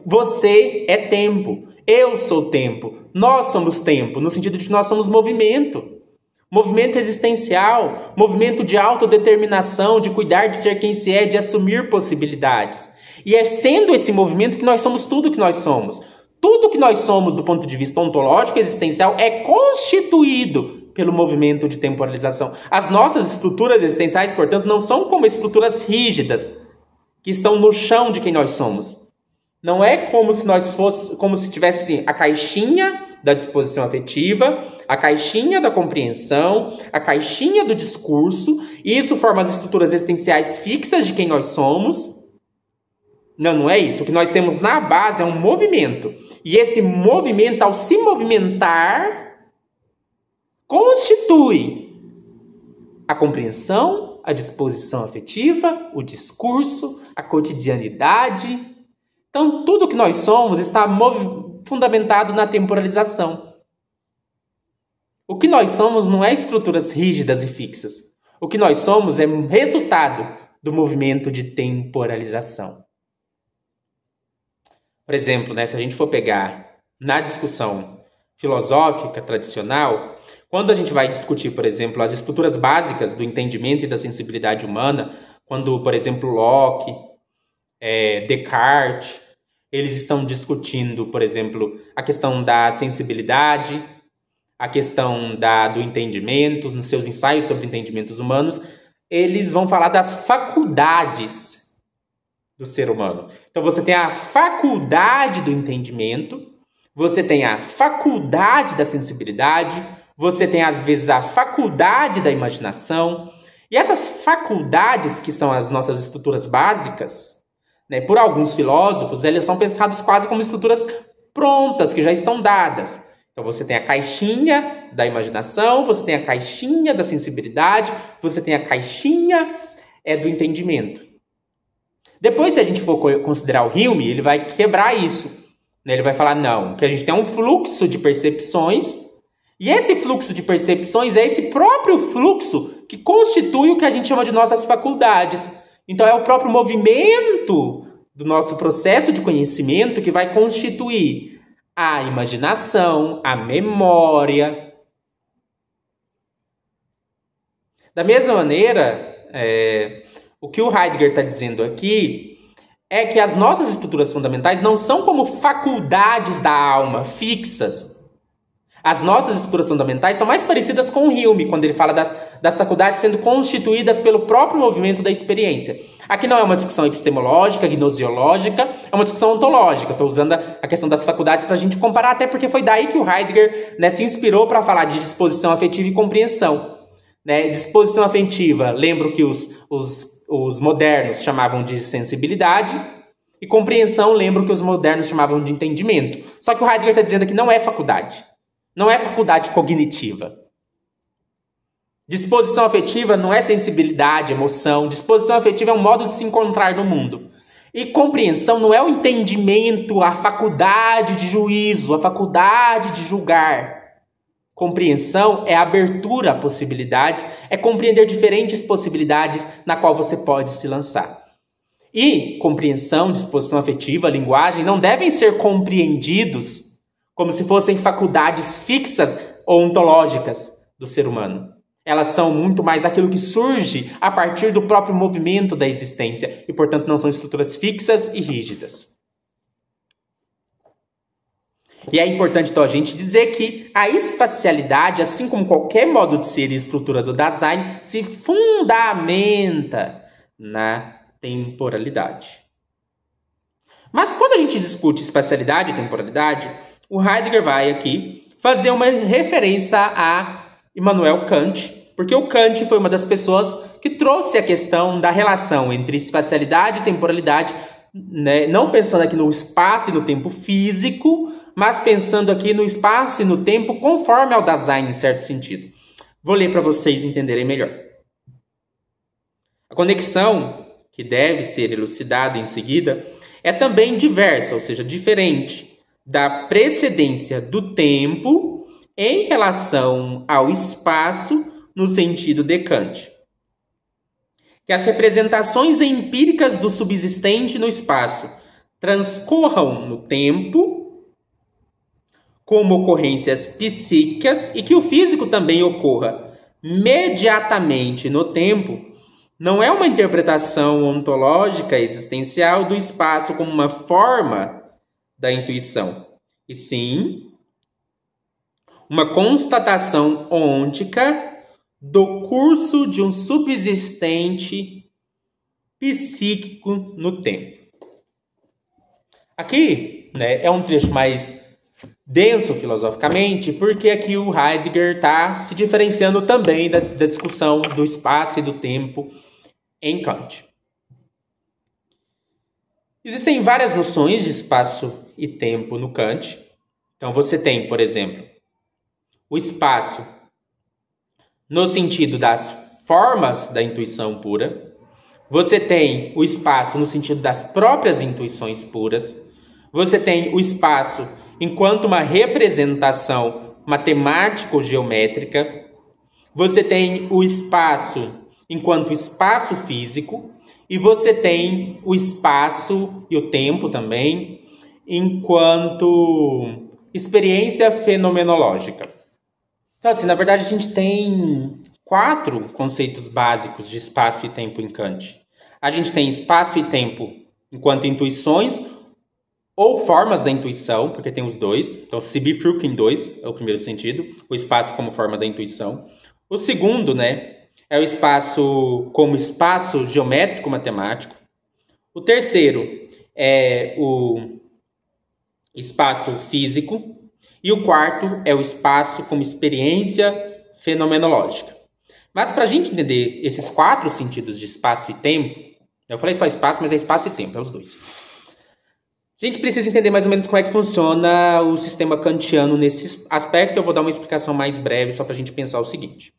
Você é tempo, eu sou tempo, nós somos tempo, no sentido de que nós somos movimento. Movimento existencial, movimento de autodeterminação, de cuidar de ser quem se é, de assumir possibilidades. E é sendo esse movimento que nós somos tudo que nós somos. Tudo que nós somos do ponto de vista ontológico e existencial é constituído pelo movimento de temporalização. As nossas estruturas existenciais, portanto, não são como estruturas rígidas que estão no chão de quem nós somos. Não é como se tivesse assim, a caixinha da disposição afetiva, a caixinha da compreensão, a caixinha do discurso, e isso forma as estruturas existenciais fixas de quem nós somos. Não é isso. O que nós temos na base é um movimento. E esse movimento, ao se movimentar, constitui a compreensão, a disposição afetiva, o discurso, a cotidianidade. Então, tudo que nós somos está fundamentado na temporalização. O que nós somos não é estruturas rígidas e fixas. O que nós somos é resultado do movimento de temporalização. Por exemplo, se a gente for pegar na discussão filosófica tradicional, quando a gente vai discutir, por exemplo, as estruturas básicas do entendimento e da sensibilidade humana, quando, por exemplo, Locke, Descartes, eles estão discutindo, por exemplo, a questão da sensibilidade, a questão do entendimento, nos seus ensaios sobre entendimentos humanos, eles vão falar das faculdades do ser humano. Então você tem a faculdade do entendimento, você tem a faculdade da sensibilidade, você tem às vezes a faculdade da imaginação, e essas faculdades que são as nossas estruturas básicas, por alguns filósofos, elas são pensadas quase como estruturas prontas, que já estão dadas. Então você tem a caixinha da imaginação, você tem a caixinha da sensibilidade, você tem a caixinha do entendimento. Depois, se a gente for considerar o Hume, ele vai quebrar isso. Ele vai falar, não, que a gente tem um fluxo de percepções, e esse fluxo de percepções é esse próprio fluxo que constitui o que a gente chama de nossas faculdades. Então, é o próprio movimento do nosso processo de conhecimento que vai constituir a imaginação, a memória. Da mesma maneira, o que o Heidegger está dizendo aqui é que as nossas estruturas fundamentais não são como faculdades da alma fixas. As nossas estruturas fundamentais são mais parecidas com o Hume, quando ele fala das faculdades sendo constituídas pelo próprio movimento da experiência. Aqui não é uma discussão epistemológica, gnosiológica, é uma discussão ontológica. Estou usando a questão das faculdades para a gente comparar, até porque foi daí que o Heidegger se inspirou para falar de disposição afetiva e compreensão. Disposição afetiva, lembro que os modernos chamavam de sensibilidade, e compreensão, lembro que os modernos chamavam de entendimento. Só que o Heidegger está dizendo que não é faculdade. Não é faculdade cognitiva. Disposição afetiva não é sensibilidade, emoção. Disposição afetiva é um modo de se encontrar no mundo. E compreensão não é o entendimento, a faculdade de juízo, a faculdade de julgar. Compreensão é a abertura a possibilidades, é compreender diferentes possibilidades na qual você pode se lançar. E compreensão, disposição afetiva, linguagem não devem ser compreendidos como se fossem faculdades fixas ou ontológicas do ser humano. Elas são muito mais aquilo que surge a partir do próprio movimento da existência e, portanto, não são estruturas fixas e rígidas. E é importante, então, a gente dizer que a espacialidade, assim como qualquer modo de ser e estrutura do Dasein, se fundamenta na temporalidade. Mas quando a gente discute espacialidade e temporalidade, o Heidegger vai aqui fazer uma referência a Immanuel Kant, porque o Kant foi uma das pessoas que trouxe a questão da relação entre espacialidade e temporalidade, né? Não pensando aqui no espaço e no tempo físico, mas pensando aqui no espaço e no tempo conforme ao Dasein, em certo sentido. Vou ler para vocês entenderem melhor. A conexão, que deve ser elucidada em seguida, é também diversa, ou seja, diferente da precedência do tempo em relação ao espaço no sentido de Kant. Que as representações empíricas do subsistente no espaço transcorram no tempo como ocorrências psíquicas e que o físico também ocorra mediatamente no tempo, não é uma interpretação ontológica existencial do espaço como uma forma da intuição, e sim uma constatação ôntica do curso de um subsistente psíquico no tempo. Aqui, né, é um trecho mais denso filosoficamente, porque aqui o Heidegger está se diferenciando também da discussão do espaço e do tempo em Kant. Existem várias noções de espaço e tempo no Kant. Então você tem, por exemplo, o espaço no sentido das formas da intuição pura. Você tem o espaço no sentido das próprias intuições puras. Você tem o espaço enquanto uma representação matemático-geométrica. Você tem o espaço enquanto espaço físico. E você tem o espaço e o tempo também enquanto experiência fenomenológica. Então, assim, na verdade, a gente tem 4 conceitos básicos de espaço e tempo em Kant. A gente tem espaço e tempo enquanto intuições ou formas da intuição, porque tem os dois. Então, se bifurca em 2, é o primeiro sentido. O espaço como forma da intuição. O segundo, né, é o espaço como espaço geométrico matemático. O terceiro é o espaço físico. E o quarto é o espaço como experiência fenomenológica. Mas para a gente entender esses 4 sentidos de espaço e tempo, eu falei só espaço, mas é espaço e tempo, é os dois. A gente precisa entender mais ou menos como é que funciona o sistema kantiano nesse aspecto. Eu vou dar uma explicação mais breve só para a gente pensar o seguinte.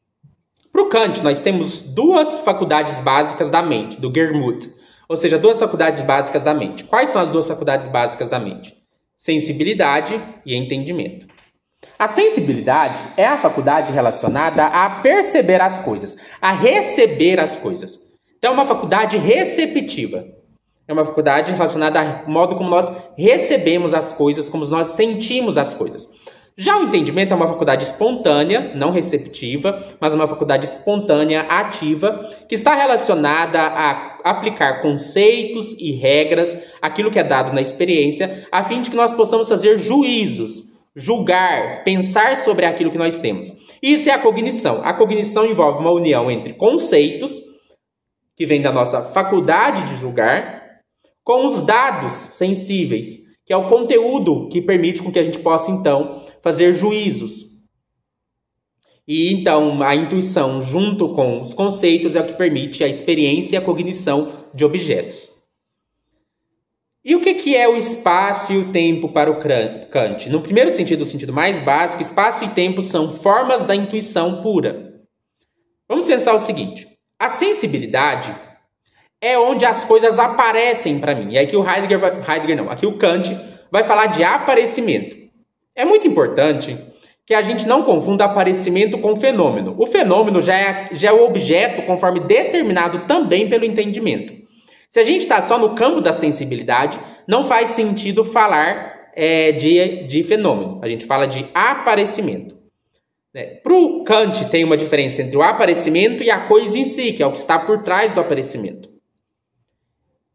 Para o Kant, nós temos 2 faculdades básicas da mente, do Germut. Ou seja, 2 faculdades básicas da mente. Quais são as 2 faculdades básicas da mente? Sensibilidade e entendimento. A sensibilidade é a faculdade relacionada a perceber as coisas, a receber as coisas. Então, é uma faculdade receptiva. É uma faculdade relacionada ao modo como nós recebemos as coisas, como nós sentimos as coisas. Já o entendimento é uma faculdade espontânea, não receptiva, mas uma faculdade espontânea, ativa, que está relacionada a aplicar conceitos e regras, aquilo que é dado na experiência, a fim de que nós possamos fazer juízos, julgar, pensar sobre aquilo que nós temos. Isso é a cognição. A cognição envolve uma união entre conceitos, que vem da nossa faculdade de julgar, com os dados sensíveis, que é o conteúdo que permite com que a gente possa, então, fazer juízos. E, então, a intuição, junto com os conceitos, é o que permite a experiência e a cognição de objetos. E o que é o espaço e o tempo para o Kant? No primeiro sentido, o sentido mais básico, espaço e tempo são formas da intuição pura. Vamos pensar o seguinte. A sensibilidade é onde as coisas aparecem para mim. E aqui aqui o Kant vai falar de aparecimento. É muito importante que a gente não confunda aparecimento com fenômeno. O fenômeno já é o objeto conforme determinado também pelo entendimento. Se a gente está só no campo da sensibilidade, não faz sentido falar de fenômeno. A gente fala de aparecimento. Para o Kant tem uma diferença entre o aparecimento e a coisa em si, que é o que está por trás do aparecimento.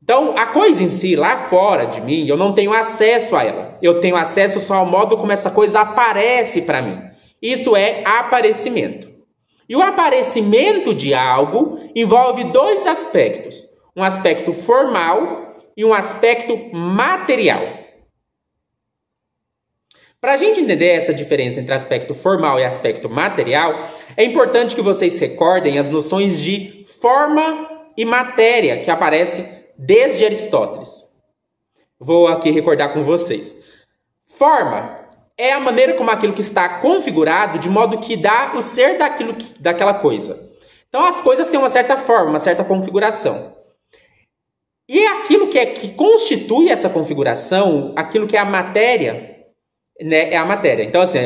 Então, a coisa em si, lá fora de mim, eu não tenho acesso a ela. Eu tenho acesso só ao modo como essa coisa aparece para mim. Isso é aparecimento. E o aparecimento de algo envolve dois aspectos. Um aspecto formal e um aspecto material. Para a gente entender essa diferença entre aspecto formal e aspecto material, é importante que vocês recordem as noções de forma e matéria que aparecem desde Aristóteles. Vou aqui recordar com vocês. Forma é a maneira como aquilo que está configurado de modo que dá o ser daquela coisa. Então as coisas têm uma certa forma, uma certa configuração. E aquilo que constitui essa configuração, aquilo que é a matéria, né, é a matéria. Então assim,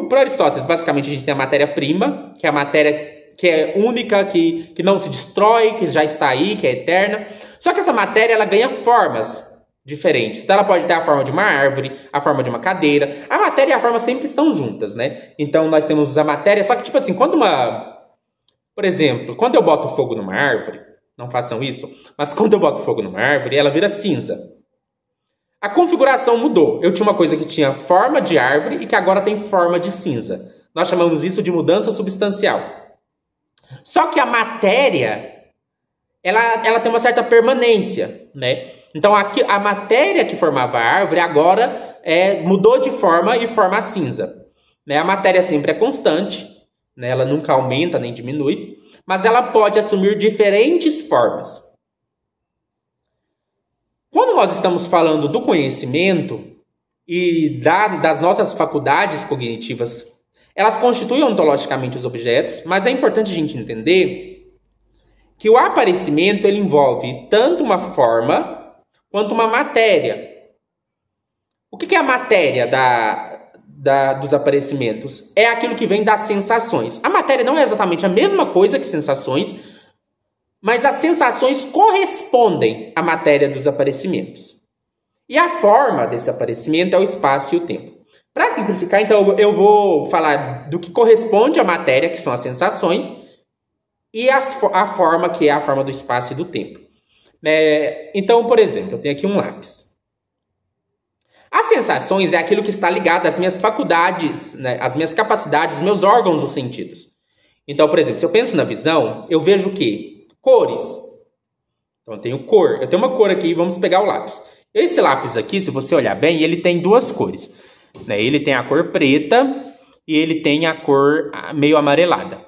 para Aristóteles, basicamente a gente tem a matéria-prima, que é a matéria que é única, que não se destrói, que já está aí, que é eterna. Só que essa matéria, ela ganha formas diferentes. Então, ela pode ter a forma de uma árvore, a forma de uma cadeira. A matéria e a forma sempre estão juntas, né? Então, nós temos a matéria... Só que, tipo assim, por exemplo, quando eu boto fogo numa árvore, não façam isso, mas quando eu boto fogo numa árvore, ela vira cinza. A configuração mudou. Eu tinha uma coisa que tinha forma de árvore e que agora tem forma de cinza. Nós chamamos isso de mudança substancial. Só que a matéria, ela tem uma certa permanência, né? Então, a matéria que formava a árvore agora mudou de forma e forma cinza. Né? A matéria sempre é constante, né? Ela nunca aumenta nem diminui, mas ela pode assumir diferentes formas. Quando nós estamos falando do conhecimento e das nossas faculdades cognitivas, elas constituem ontologicamente os objetos, mas é importante a gente entender que o aparecimento ele envolve tanto uma forma quanto uma matéria. O que é a matéria dos aparecimentos? É aquilo que vem das sensações. A matéria não é exatamente a mesma coisa que sensações, mas as sensações correspondem à matéria dos aparecimentos. E a forma desse aparecimento é o espaço e o tempo. Para simplificar, então, eu vou falar do que corresponde à matéria, que são as sensações, e a forma, que é a forma do espaço e do tempo. Então, por exemplo, eu tenho aqui um lápis. As sensações é aquilo que está ligado às minhas faculdades, né, às minhas capacidades, os meus órgãos dos sentidos. Então, por exemplo, se eu penso na visão, eu vejo o quê? Cores. Então, eu tenho cor. Eu tenho uma cor aqui, vamos pegar o lápis. Esse lápis aqui, se você olhar bem, ele tem duas cores. Ele tem a cor preta e ele tem a cor meio amarelada.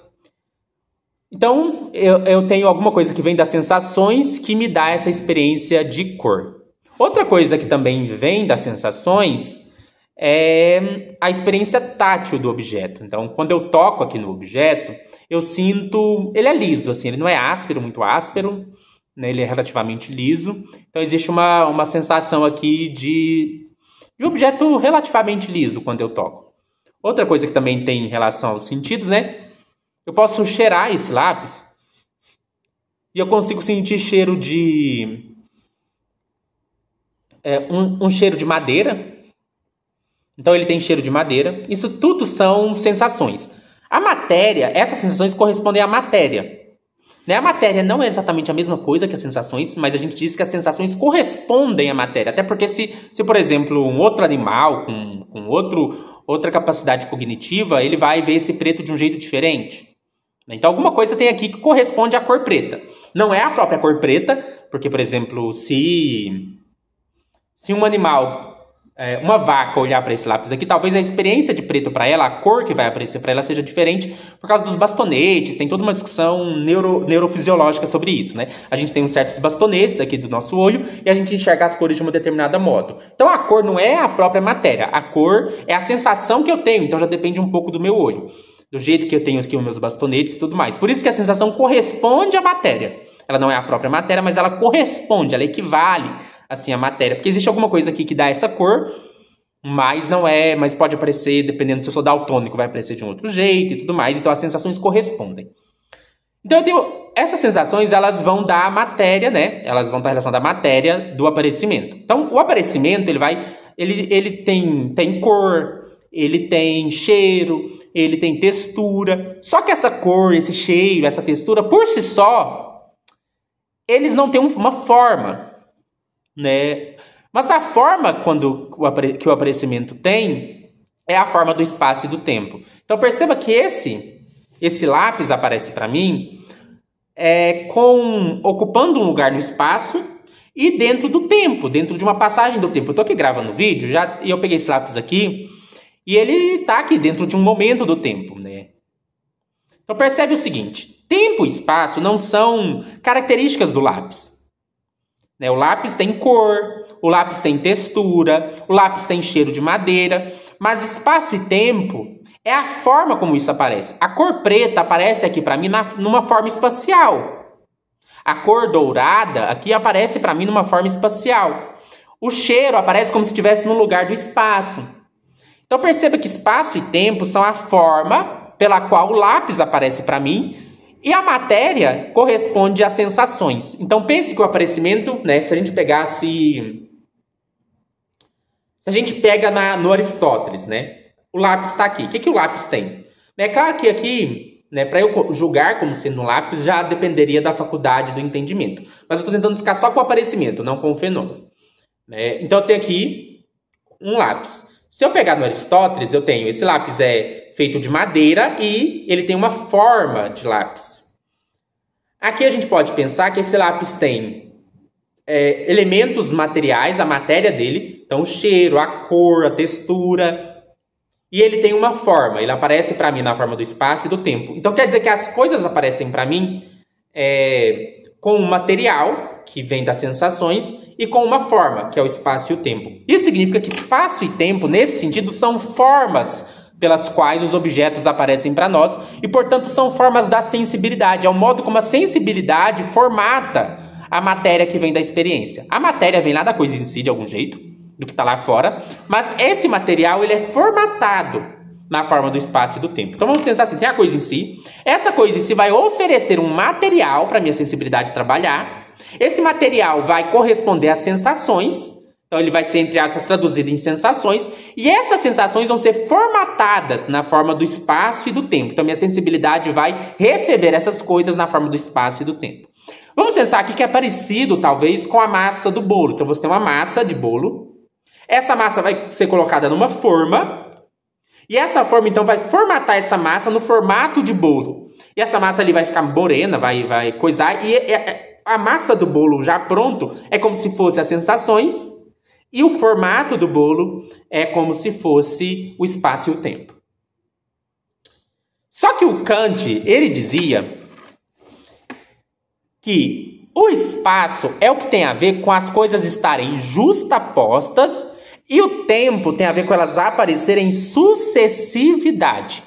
Então, eu tenho alguma coisa que vem das sensações que me dá essa experiência de cor. Outra coisa que também vem das sensações é a experiência tátil do objeto. Então, quando eu toco aqui no objeto, eu sinto... Ele é liso, assim, ele não é áspero, muito áspero, né? Ele é relativamente liso. Então, existe uma sensação aqui de objeto relativamente liso quando eu toco. Outra coisa que também tem em relação aos sentidos, né? Eu posso cheirar esse lápis e eu consigo sentir cheiro de... um cheiro de madeira. Então ele tem cheiro de madeira. Isso tudo são sensações. A matéria, essas sensações correspondem à matéria. A matéria não é exatamente a mesma coisa que as sensações, mas a gente diz que as sensações correspondem à matéria. Até porque se por exemplo, um outro animal com outra capacidade cognitiva, ele vai ver esse preto de um jeito diferente. Então alguma coisa tem aqui que corresponde à cor preta. Não é a própria cor preta, porque, por exemplo, se um animal, uma vaca olhar para esse lápis aqui, talvez a experiência de preto para ela, a cor que vai aparecer para ela seja diferente por causa dos bastonetes. Tem toda uma discussão neurofisiológica sobre isso, né? A gente tem uns certos bastonetes aqui do nosso olho e a gente enxerga as cores de uma determinada modo. Então a cor não é a própria matéria, a cor é a sensação que eu tenho, então já depende um pouco do meu olho, do jeito que eu tenho aqui os meus bastonetes e tudo mais. Por isso que a sensação corresponde à matéria. Ela não é a própria matéria, mas ela corresponde, ela equivale assim a matéria, porque existe alguma coisa aqui que dá essa cor, mas não é, mas pode aparecer, dependendo se eu sou daltônico, vai aparecer de um outro jeito e tudo mais, então as sensações correspondem. Então eu tenho, essas sensações, elas vão dar a matéria, né? Elas vão estar relacionadas à matéria do aparecimento. Então o aparecimento, ele tem cor, ele tem cheiro, ele tem textura, só que essa cor, esse cheiro, essa textura, por si só, eles não têm uma forma. né? Mas a forma que o aparecimento tem é a forma do espaço e do tempo. Então perceba que esse lápis aparece para mim ocupando um lugar no espaço e dentro do tempo, dentro de uma passagem do tempo. Eu estou aqui gravando o vídeo e eu peguei esse lápis aqui e ele está aqui dentro de um momento do tempo, né? Então percebe o seguinte, tempo e espaço não são características do lápis, né? O lápis tem cor, o lápis tem textura, o lápis tem cheiro de madeira, mas espaço e tempo é a forma como isso aparece. A cor preta aparece aqui para mim numa forma espacial. A cor dourada aqui aparece para mim numa forma espacial. O cheiro aparece como se estivesse no lugar do espaço. Então perceba que espaço e tempo são a forma pela qual o lápis aparece para mim e a matéria corresponde às sensações. Então pense que o aparecimento, né, se a gente pega no Aristóteles, né, o lápis está aqui. O que o lápis tem? É claro que aqui, né, para eu julgar como sendo um lápis, já dependeria da faculdade do entendimento. Mas eu estou tentando ficar só com o aparecimento, não com o fenômeno. Né? Então eu tenho aqui um lápis. Se eu pegar no Aristóteles, eu tenho esse lápis feito de madeira e ele tem uma forma de lápis. Aqui a gente pode pensar que esse lápis tem elementos materiais, a matéria dele, então o cheiro, a cor, a textura, e ele tem uma forma, ele aparece para mim na forma do espaço e do tempo. Então quer dizer que as coisas aparecem para mim com um material, que vem das sensações, e com uma forma, que é o espaço e o tempo. Isso significa que espaço e tempo, nesse sentido, são formas pelas quais os objetos aparecem para nós, e, portanto, são formas da sensibilidade. É o modo como a sensibilidade formata a matéria que vem da experiência. A matéria vem lá da coisa em si, de algum jeito, do que está lá fora, mas esse material ele é formatado na forma do espaço e do tempo. Então vamos pensar assim, tem a coisa em si, essa coisa em si vai oferecer um material para a minha sensibilidade trabalhar, esse material vai corresponder às sensações, então ele vai ser, entre aspas, traduzido em sensações, e essas sensações vão ser formatadas na forma do espaço e do tempo. Então minha sensibilidade vai receber essas coisas na forma do espaço e do tempo. Vamos pensar aqui que é parecido, talvez, com a massa do bolo. Então você tem uma massa de bolo, essa massa vai ser colocada numa forma, e essa forma, então, vai formatar essa massa no formato de bolo. E essa massa ali vai ficar morena, vai coisar, e a massa do bolo já pronto é como se fosse as sensações, e o formato do bolo é como se fosse o espaço e o tempo. Só que o Kant, ele dizia que o espaço é o que tem a ver com as coisas estarem justapostas e o tempo tem a ver com elas aparecerem em sucessividade.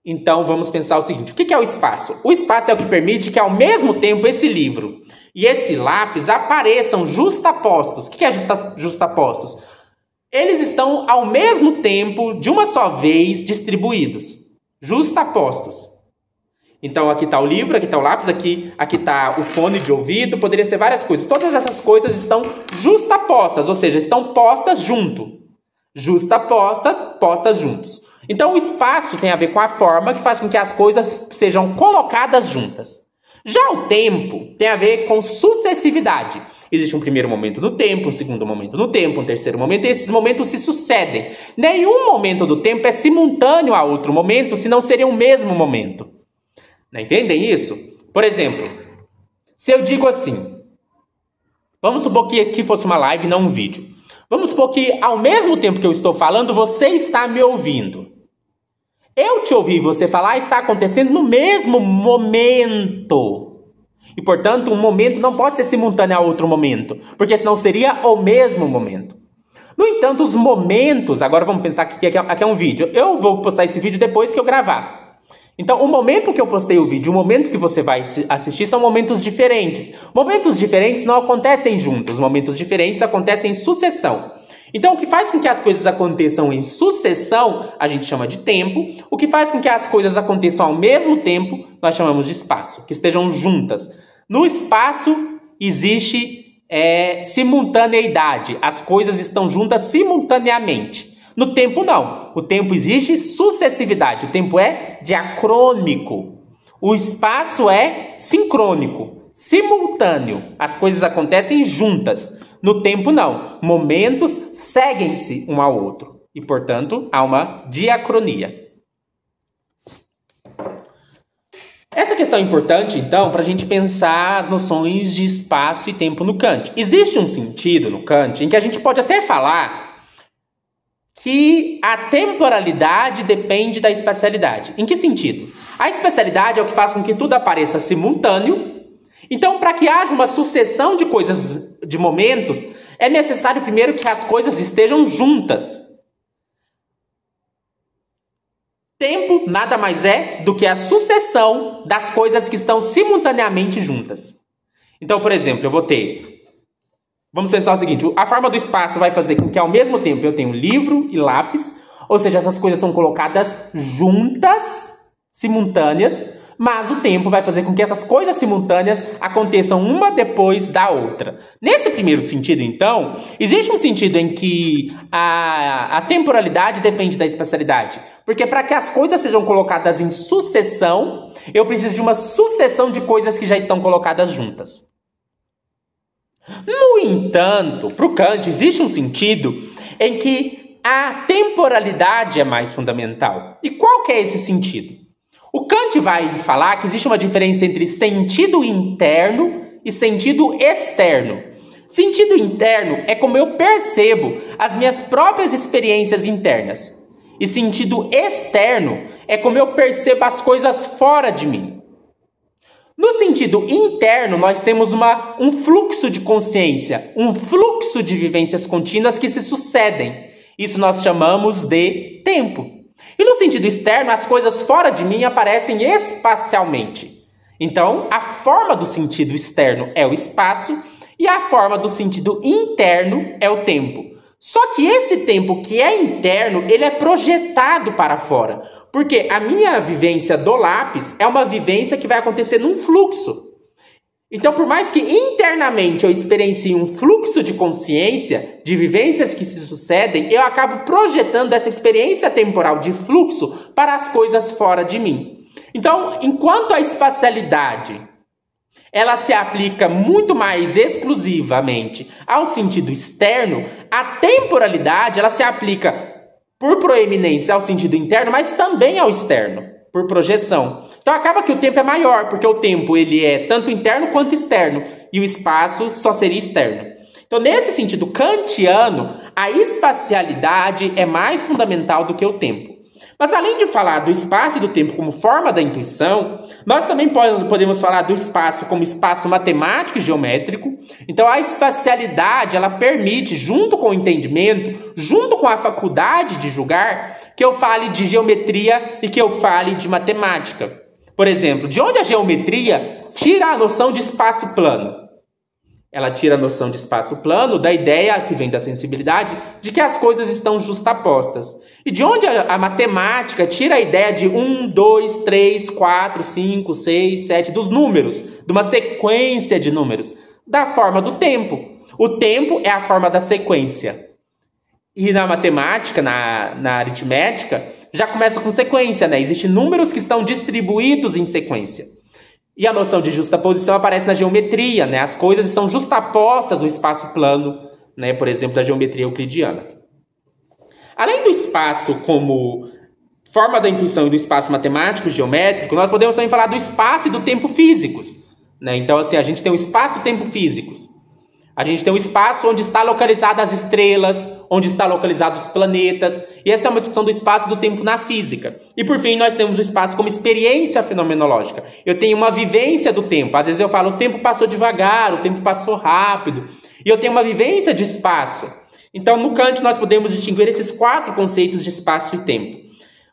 Então vamos pensar o seguinte, o que é o espaço? O espaço é o que permite que ao mesmo tempo esse livro e esse lápis apareçam justapostos. O que é justapostos? Eles estão ao mesmo tempo, de uma só vez, distribuídos. Justapostos. Então aqui está o livro, aqui está o lápis, aqui está o fone de ouvido, poderia ser várias coisas. Todas essas coisas estão justapostas, ou seja, estão postas junto. Justapostas, postas juntos. Então o espaço tem a ver com a forma que faz com que as coisas sejam colocadas juntas. Já o tempo tem a ver com sucessividade. Existe um primeiro momento no tempo, um segundo momento no tempo, um terceiro momento, e esses momentos se sucedem. Nenhum momento do tempo é simultâneo a outro momento, senão seria o mesmo momento. Entendem isso? Por exemplo, se eu digo assim, vamos supor que aqui fosse uma live, não um vídeo. Vamos supor que ao mesmo tempo que eu estou falando, você está me ouvindo. Eu te ouvir você falar está acontecendo no mesmo momento. E, portanto, um momento não pode ser simultâneo a outro momento, porque senão seria o mesmo momento. No entanto, os momentos, agora vamos pensar que aqui é um vídeo. Eu vou postar esse vídeo depois que eu gravar. Então, o momento que eu postei o vídeo e o momento que você vai assistir são momentos diferentes. Momentos diferentes não acontecem juntos, momentos diferentes acontecem em sucessão. Então, o que faz com que as coisas aconteçam em sucessão, a gente chama de tempo. O que faz com que as coisas aconteçam ao mesmo tempo, nós chamamos de espaço, que estejam juntas. No espaço existe simultaneidade, as coisas estão juntas simultaneamente. No tempo, não. O tempo existe sucessividade. O tempo é diacrônico. O espaço é sincrônico. simultâneo. As coisas acontecem juntas. No tempo, não. Momentos seguem-se um ao outro. E, portanto, há uma diacronia. Essa questão é importante, então, para a gente pensar as noções de espaço e tempo no Kant. Existe um sentido no Kant em que a gente pode até falar que a temporalidade depende da espacialidade. Em que sentido? A espacialidade é o que faz com que tudo apareça simultâneo. Então, para que haja uma sucessão de coisas, de momentos, é necessário primeiro que as coisas estejam juntas. Tempo nada mais é do que a sucessão das coisas que estão simultaneamente juntas. Então, por exemplo, eu vou ter... Vamos pensar o seguinte, a forma do espaço vai fazer com que ao mesmo tempo eu tenha um livro e lápis, ou seja, essas coisas são colocadas juntas, simultâneas, mas o tempo vai fazer com que essas coisas simultâneas aconteçam uma depois da outra. Nesse primeiro sentido, então, existe um sentido em que a temporalidade depende da espacialidade. Porque para que as coisas sejam colocadas em sucessão, eu preciso de uma sucessão de coisas que já estão colocadas juntas. No entanto, para o Kant, existe um sentido em que a temporalidade é mais fundamental. E qual que é esse sentido? O Kant vai falar que existe uma diferença entre sentido interno e sentido externo. Sentido interno é como eu percebo as minhas próprias experiências internas. E sentido externo é como eu percebo as coisas fora de mim. No sentido interno, nós temos um fluxo de consciência, um fluxo de vivências contínuas que se sucedem. Isso nós chamamos de tempo. E no sentido externo, as coisas fora de mim aparecem espacialmente. Então, a forma do sentido externo é o espaço e a forma do sentido interno é o tempo. Só que esse tempo que é interno, ele é projetado para fora. Porque a minha vivência do lápis é uma vivência que vai acontecer num fluxo. Então, por mais que internamente eu experiencie um fluxo de consciência, de vivências que se sucedem, eu acabo projetando essa experiência temporal de fluxo para as coisas fora de mim. Então, enquanto a espacialidade ela se aplica muito mais exclusivamente ao sentido externo, a temporalidade ela se aplica por proeminência ao sentido interno, mas também ao externo, por projeção. Então acaba que o tempo é maior, porque o tempo ele é tanto interno quanto externo, e o espaço só seria externo. Então, nesse sentido kantiano, a espacialidade é mais fundamental do que o tempo. Mas além de falar do espaço e do tempo como forma da intuição, nós também podemos falar do espaço como espaço matemático e geométrico. Então a espacialidade, ela permite, junto com o entendimento, junto com a faculdade de julgar, que eu fale de geometria e que eu fale de matemática. Por exemplo, de onde a geometria tira a noção de espaço plano? Ela tira a noção de espaço plano da ideia que vem da sensibilidade de que as coisas estão justapostas. E de onde a matemática tira a ideia de 1, 2, 3, 4, 5, 6, 7, dos números, de uma sequência de números, da forma do tempo. O tempo é a forma da sequência. E na matemática, na aritmética, já começa com sequência, né? Existem números que estão distribuídos em sequência. E a noção de justaposição aparece na geometria, né? As coisas estão justapostas no espaço plano, né? Por exemplo, da geometria euclidiana. Além do espaço como forma da intuição e do espaço matemático, geométrico, nós podemos também falar do espaço e do tempo físicos, né? Então, assim, a gente tem o espaço e o tempo físicos. A gente tem o espaço onde está localizada as estrelas, onde está localizados os planetas. E essa é uma discussão do espaço e do tempo na física. E por fim, nós temos o espaço como experiência fenomenológica. Eu tenho uma vivência do tempo. Às vezes eu falo, o tempo passou devagar, o tempo passou rápido. E eu tenho uma vivência de espaço. Então, no Kant, nós podemos distinguir esses 4 conceitos de espaço e tempo.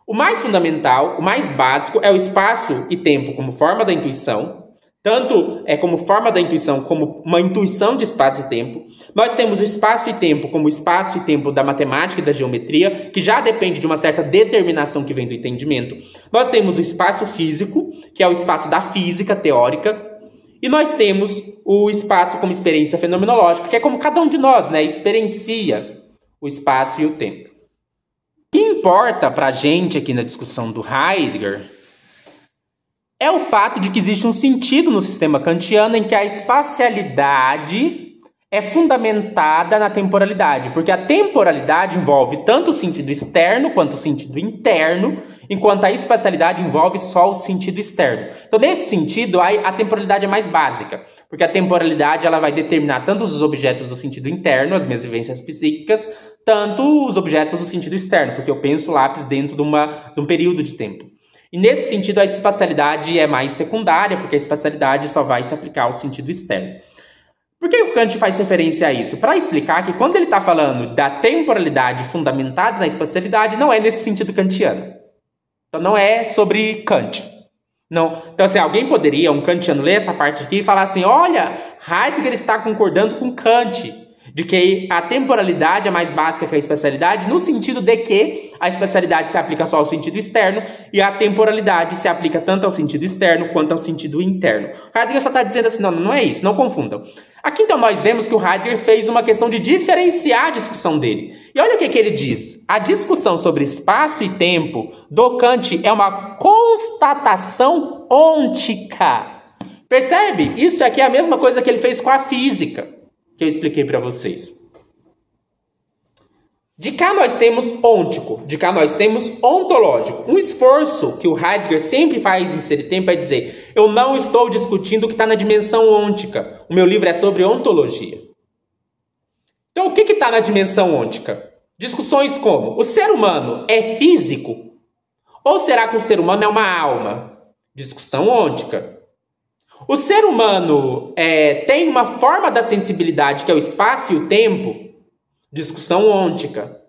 O mais fundamental, o mais básico, é o espaço e tempo como forma da intuição. Tanto como forma da intuição, como uma intuição de espaço e tempo. Nós temos o espaço e tempo como espaço e tempo da matemática e da geometria, que já depende de uma certa determinação que vem do entendimento. Nós temos o espaço físico, que é o espaço da física teórica. E nós temos o espaço como experiência fenomenológica, que é como cada um de nós, né, experiencia o espaço e o tempo. O que importa para a gente aqui na discussão do Heidegger é o fato de que existe um sentido no sistema kantiano em que a espacialidade é fundamentada na temporalidade, porque a temporalidade envolve tanto o sentido externo quanto o sentido interno, enquanto a espacialidade envolve só o sentido externo. Então, nesse sentido, a temporalidade é mais básica, porque a temporalidade ela vai determinar tanto os objetos do sentido interno, as minhas vivências psíquicas, tanto os objetos do sentido externo, porque eu penso o lápis dentro de um período de tempo. E nesse sentido, a espacialidade é mais secundária, porque a espacialidade só vai se aplicar ao sentido externo. Por que o Kant faz referência a isso? Para explicar que quando ele está falando da temporalidade fundamentada na espacialidade, não é nesse sentido kantiano. Então não é sobre Kant. Não. Então, assim, alguém poderia, um kantiano, ler essa parte aqui e falar assim, olha, Heidegger está concordando com Kant, de que a temporalidade é mais básica que a espacialidade, no sentido de que a espacialidade se aplica só ao sentido externo e a temporalidade se aplica tanto ao sentido externo quanto ao sentido interno. Heidegger só está dizendo assim, não é isso, não confundam. Aqui então nós vemos que o Heidegger fez uma questão de diferenciar a discussão dele. E olha o que ele diz. A discussão sobre espaço e tempo do Kant é uma constatação ôntica. Percebe? Isso aqui é a mesma coisa que ele fez com a física, que eu expliquei para vocês. De cá nós temos ôntico, de cá nós temos ontológico. Um esforço que o Heidegger sempre faz em Ser e Tempo é dizer, eu não estou discutindo o que está na dimensão ôntica. O meu livro é sobre ontologia. Então, o que está na dimensão ôntica? Discussões como, o ser humano é físico? Ou será que o ser humano é uma alma? Discussão ôntica. O ser humano tem uma forma da sensibilidade que é o espaço e o tempo? Discussão ôntica.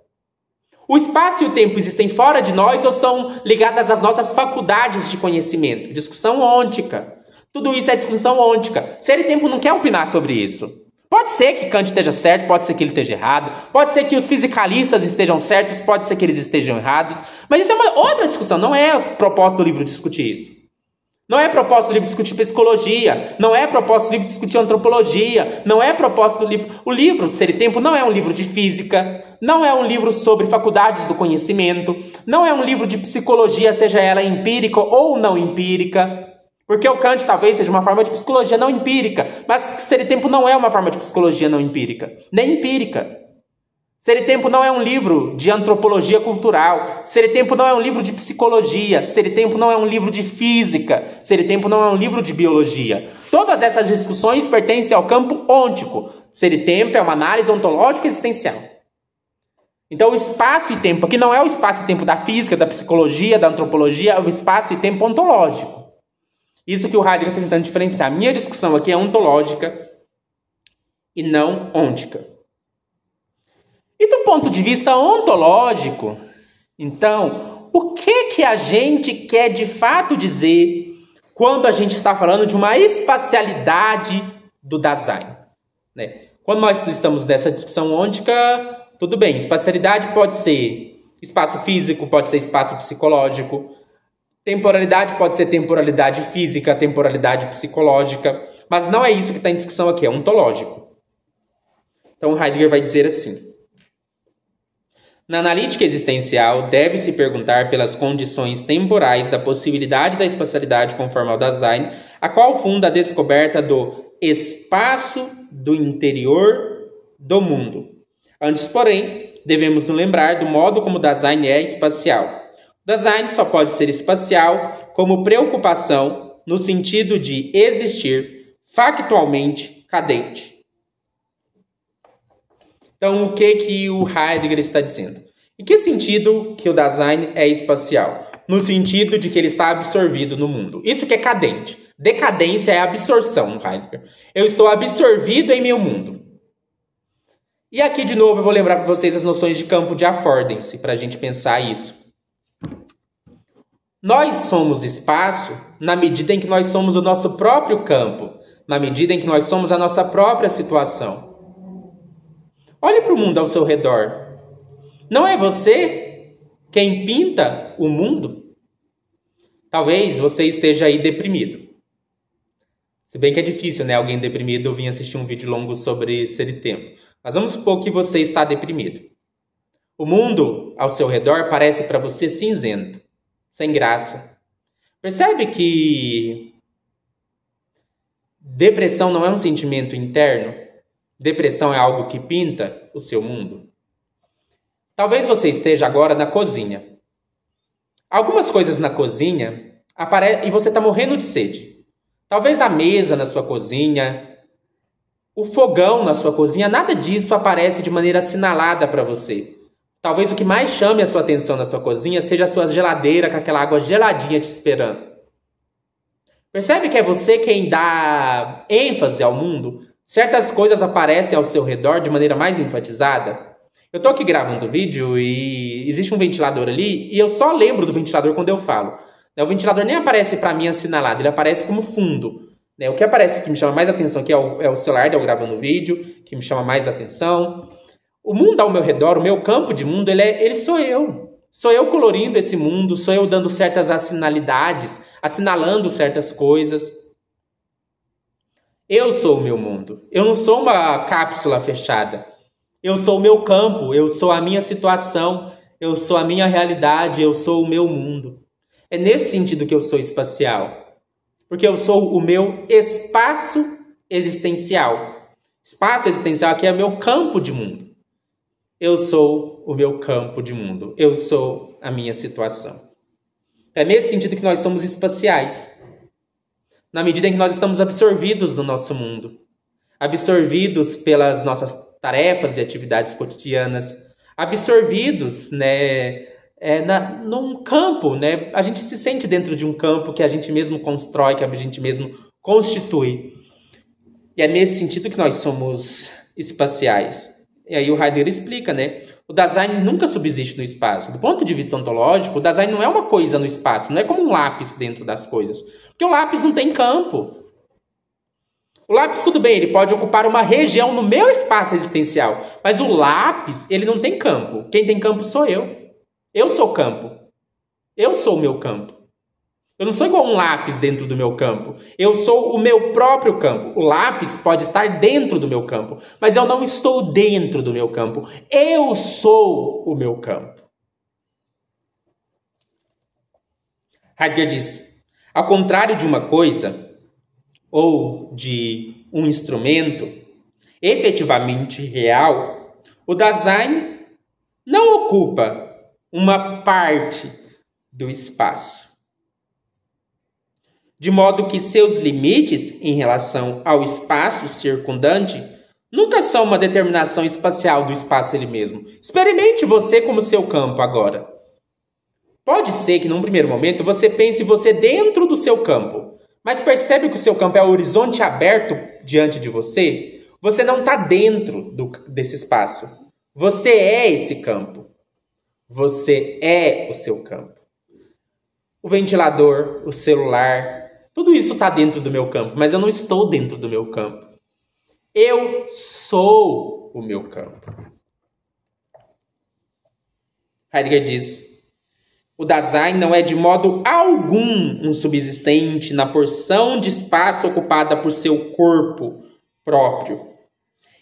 O espaço e o tempo existem fora de nós ou são ligadas às nossas faculdades de conhecimento? Discussão ôntica. Tudo isso é discussão ôntica. Ser e Tempo não quer opinar sobre isso. Pode ser que Kant esteja certo, pode ser que ele esteja errado, pode ser que os fisicalistas estejam certos, pode ser que eles estejam errados, mas isso é uma outra discussão, não é propósito do livro discutir isso. Não é propósito do livro discutir psicologia, não é propósito do livro discutir antropologia, não é propósito do livro... O livro Ser e Tempo não é um livro de física, não é um livro sobre faculdades do conhecimento, não é um livro de psicologia, seja ela empírica ou não empírica, porque o Kant talvez seja uma forma de psicologia não empírica, mas Ser e Tempo não é uma forma de psicologia não empírica, nem empírica. Ser e Tempo não é um livro de antropologia cultural. Ser e Tempo não é um livro de psicologia. Ser e Tempo não é um livro de física. Ser e Tempo não é um livro de biologia. Todas essas discussões pertencem ao campo ôntico. Ser e Tempo é uma análise ontológica existencial. Então, o espaço e tempo aqui não é o espaço e tempo da física, da psicologia, da antropologia, é o espaço e tempo ontológico. Isso que o Heidegger está tentando diferenciar. Minha discussão aqui é ontológica e não ôntica. E do ponto de vista ontológico, então, o que a gente quer de fato dizer quando a gente está falando de uma espacialidade do Dasein? Né? Quando nós estamos nessa discussão ôntica, tudo bem, espacialidade pode ser espaço físico, pode ser espaço psicológico, temporalidade pode ser temporalidade física, temporalidade psicológica, mas não é isso que está em discussão aqui, é ontológico. Então Heidegger vai dizer assim: na analítica existencial, deve-se perguntar pelas condições temporais da possibilidade da espacialidade conforme ao Dasein, a qual funda a descoberta do espaço do interior do mundo. Antes, porém, devemos nos lembrar do modo como o Dasein é espacial. O Dasein só pode ser espacial como preocupação no sentido de existir factualmente cadente. Então, o que o Heidegger está dizendo? Em que sentido que o Dasein é espacial? No sentido de que ele está absorvido no mundo. Isso que é cadente. Decadência é absorção, Heidegger. Eu estou absorvido em meu mundo. E aqui, de novo, eu vou lembrar para vocês as noções de campo de affordancy, para a gente pensar isso. Nós somos espaço na medida em que nós somos o nosso próprio campo, na medida em que nós somos a nossa própria situação. Olhe para o mundo ao seu redor. Não é você quem pinta o mundo? Talvez você esteja aí deprimido. Se bem que é difícil, né? Alguém deprimido vir assistir um vídeo longo sobre Ser e Tempo. Mas vamos supor que você está deprimido. O mundo ao seu redor parece para você cinzento, sem graça. Percebe que depressão não é um sentimento interno? Depressão é algo que pinta o seu mundo? Talvez você esteja agora na cozinha. Algumas coisas na cozinha aparecem e você está morrendo de sede. Talvez a mesa na sua cozinha, o fogão na sua cozinha, nada disso aparece de maneira assinalada para você. Talvez o que mais chame a sua atenção na sua cozinha seja a sua geladeira com aquela água geladinha te esperando. Percebe que é você quem dá ênfase ao mundo? Certas coisas aparecem ao seu redor de maneira mais enfatizada. Eu tô aqui gravando o vídeo e existe um ventilador ali e eu só lembro do ventilador quando eu falo. O ventilador nem aparece para mim assinalado, ele aparece como fundo. O que aparece que me chama mais atenção aqui é o celular de eu gravando o vídeo, que me chama mais atenção. O mundo ao meu redor, o meu campo de mundo, ele sou eu. Sou eu colorindo esse mundo, sou eu dando certas assinalidades, assinalando certas coisas. Eu sou o meu mundo. Eu não sou uma cápsula fechada. Eu sou o meu campo, eu sou a minha situação, eu sou a minha realidade, eu sou o meu mundo. É nesse sentido que eu sou espacial. Porque eu sou o meu espaço existencial. Espaço existencial aqui é o meu campo de mundo. Eu sou o meu campo de mundo. Eu sou a minha situação. É nesse sentido que nós somos espaciais. Na medida em que nós estamos absorvidos no nosso mundo. Absorvidos pelas nossas tarefas e atividades cotidianas. Absorvidos, num campo, A gente se sente dentro de um campo que a gente mesmo constrói, que a gente mesmo constitui. E é nesse sentido que nós somos espaciais. E aí o Heidegger explica, O Dasein nunca subsiste no espaço. Do ponto de vista ontológico, o Dasein não é uma coisa no espaço, não é como um lápis dentro das coisas. Porque o lápis não tem campo. O lápis, tudo bem, ele pode ocupar uma região no meu espaço existencial. Mas o lápis, ele não tem campo. Quem tem campo sou eu. Eu sou campo. Eu sou o meu campo. Eu não sou igual um lápis dentro do meu campo. Eu sou o meu próprio campo. O lápis pode estar dentro do meu campo, mas eu não estou dentro do meu campo. Eu sou o meu campo. Heidegger diz, ao contrário de uma coisa ou de um instrumento efetivamente real, o Dasein não ocupa uma parte do espaço. De modo que seus limites em relação ao espaço circundante nunca são uma determinação espacial do espaço ele mesmo. Experimente você como seu campo agora. Pode ser que num primeiro momento você pense você dentro do seu campo, mas percebe que o seu campo é o horizonte aberto diante de você? Você não está dentro desse espaço. Você é esse campo. Você é o seu campo. O ventilador, o celular, tudo isso está dentro do meu campo, mas eu não estou dentro do meu campo. Eu sou o meu campo. Heidegger diz, o Dasein não é de modo algum um subsistente na porção de espaço ocupada por seu corpo próprio.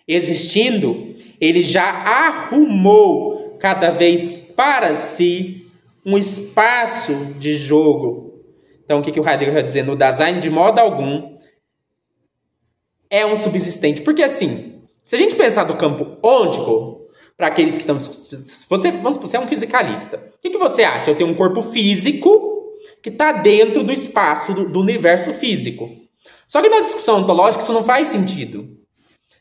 Existindo, ele já arrumou cada vez para si um espaço de jogo. Então, o que o Heidegger vai dizer? No Dasein, de modo algum, é um subsistente. Porque, assim, se a gente pensar do campo ôntico, para aqueles que estão... Você é um fisicalista. O que você acha? Eu tenho um corpo físico que está dentro do espaço do universo físico. Só que na discussão ontológica isso não faz sentido.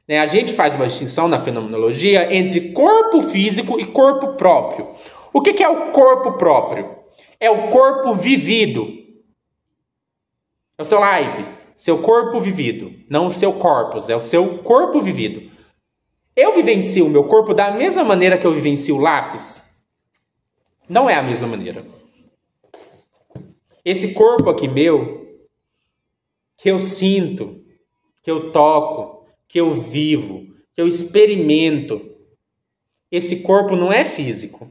A gente faz uma distinção na fenomenologia entre corpo físico e corpo próprio. O que é o corpo próprio? É o corpo vivido. É o seu Leib, seu corpo vivido, não o seu corpus, é o seu corpo vivido. Eu vivencio o meu corpo da mesma maneira que eu vivencio o lápis? Não é a mesma maneira. Esse corpo aqui meu, que eu sinto, que eu toco, que eu vivo, que eu experimento, esse corpo não é físico.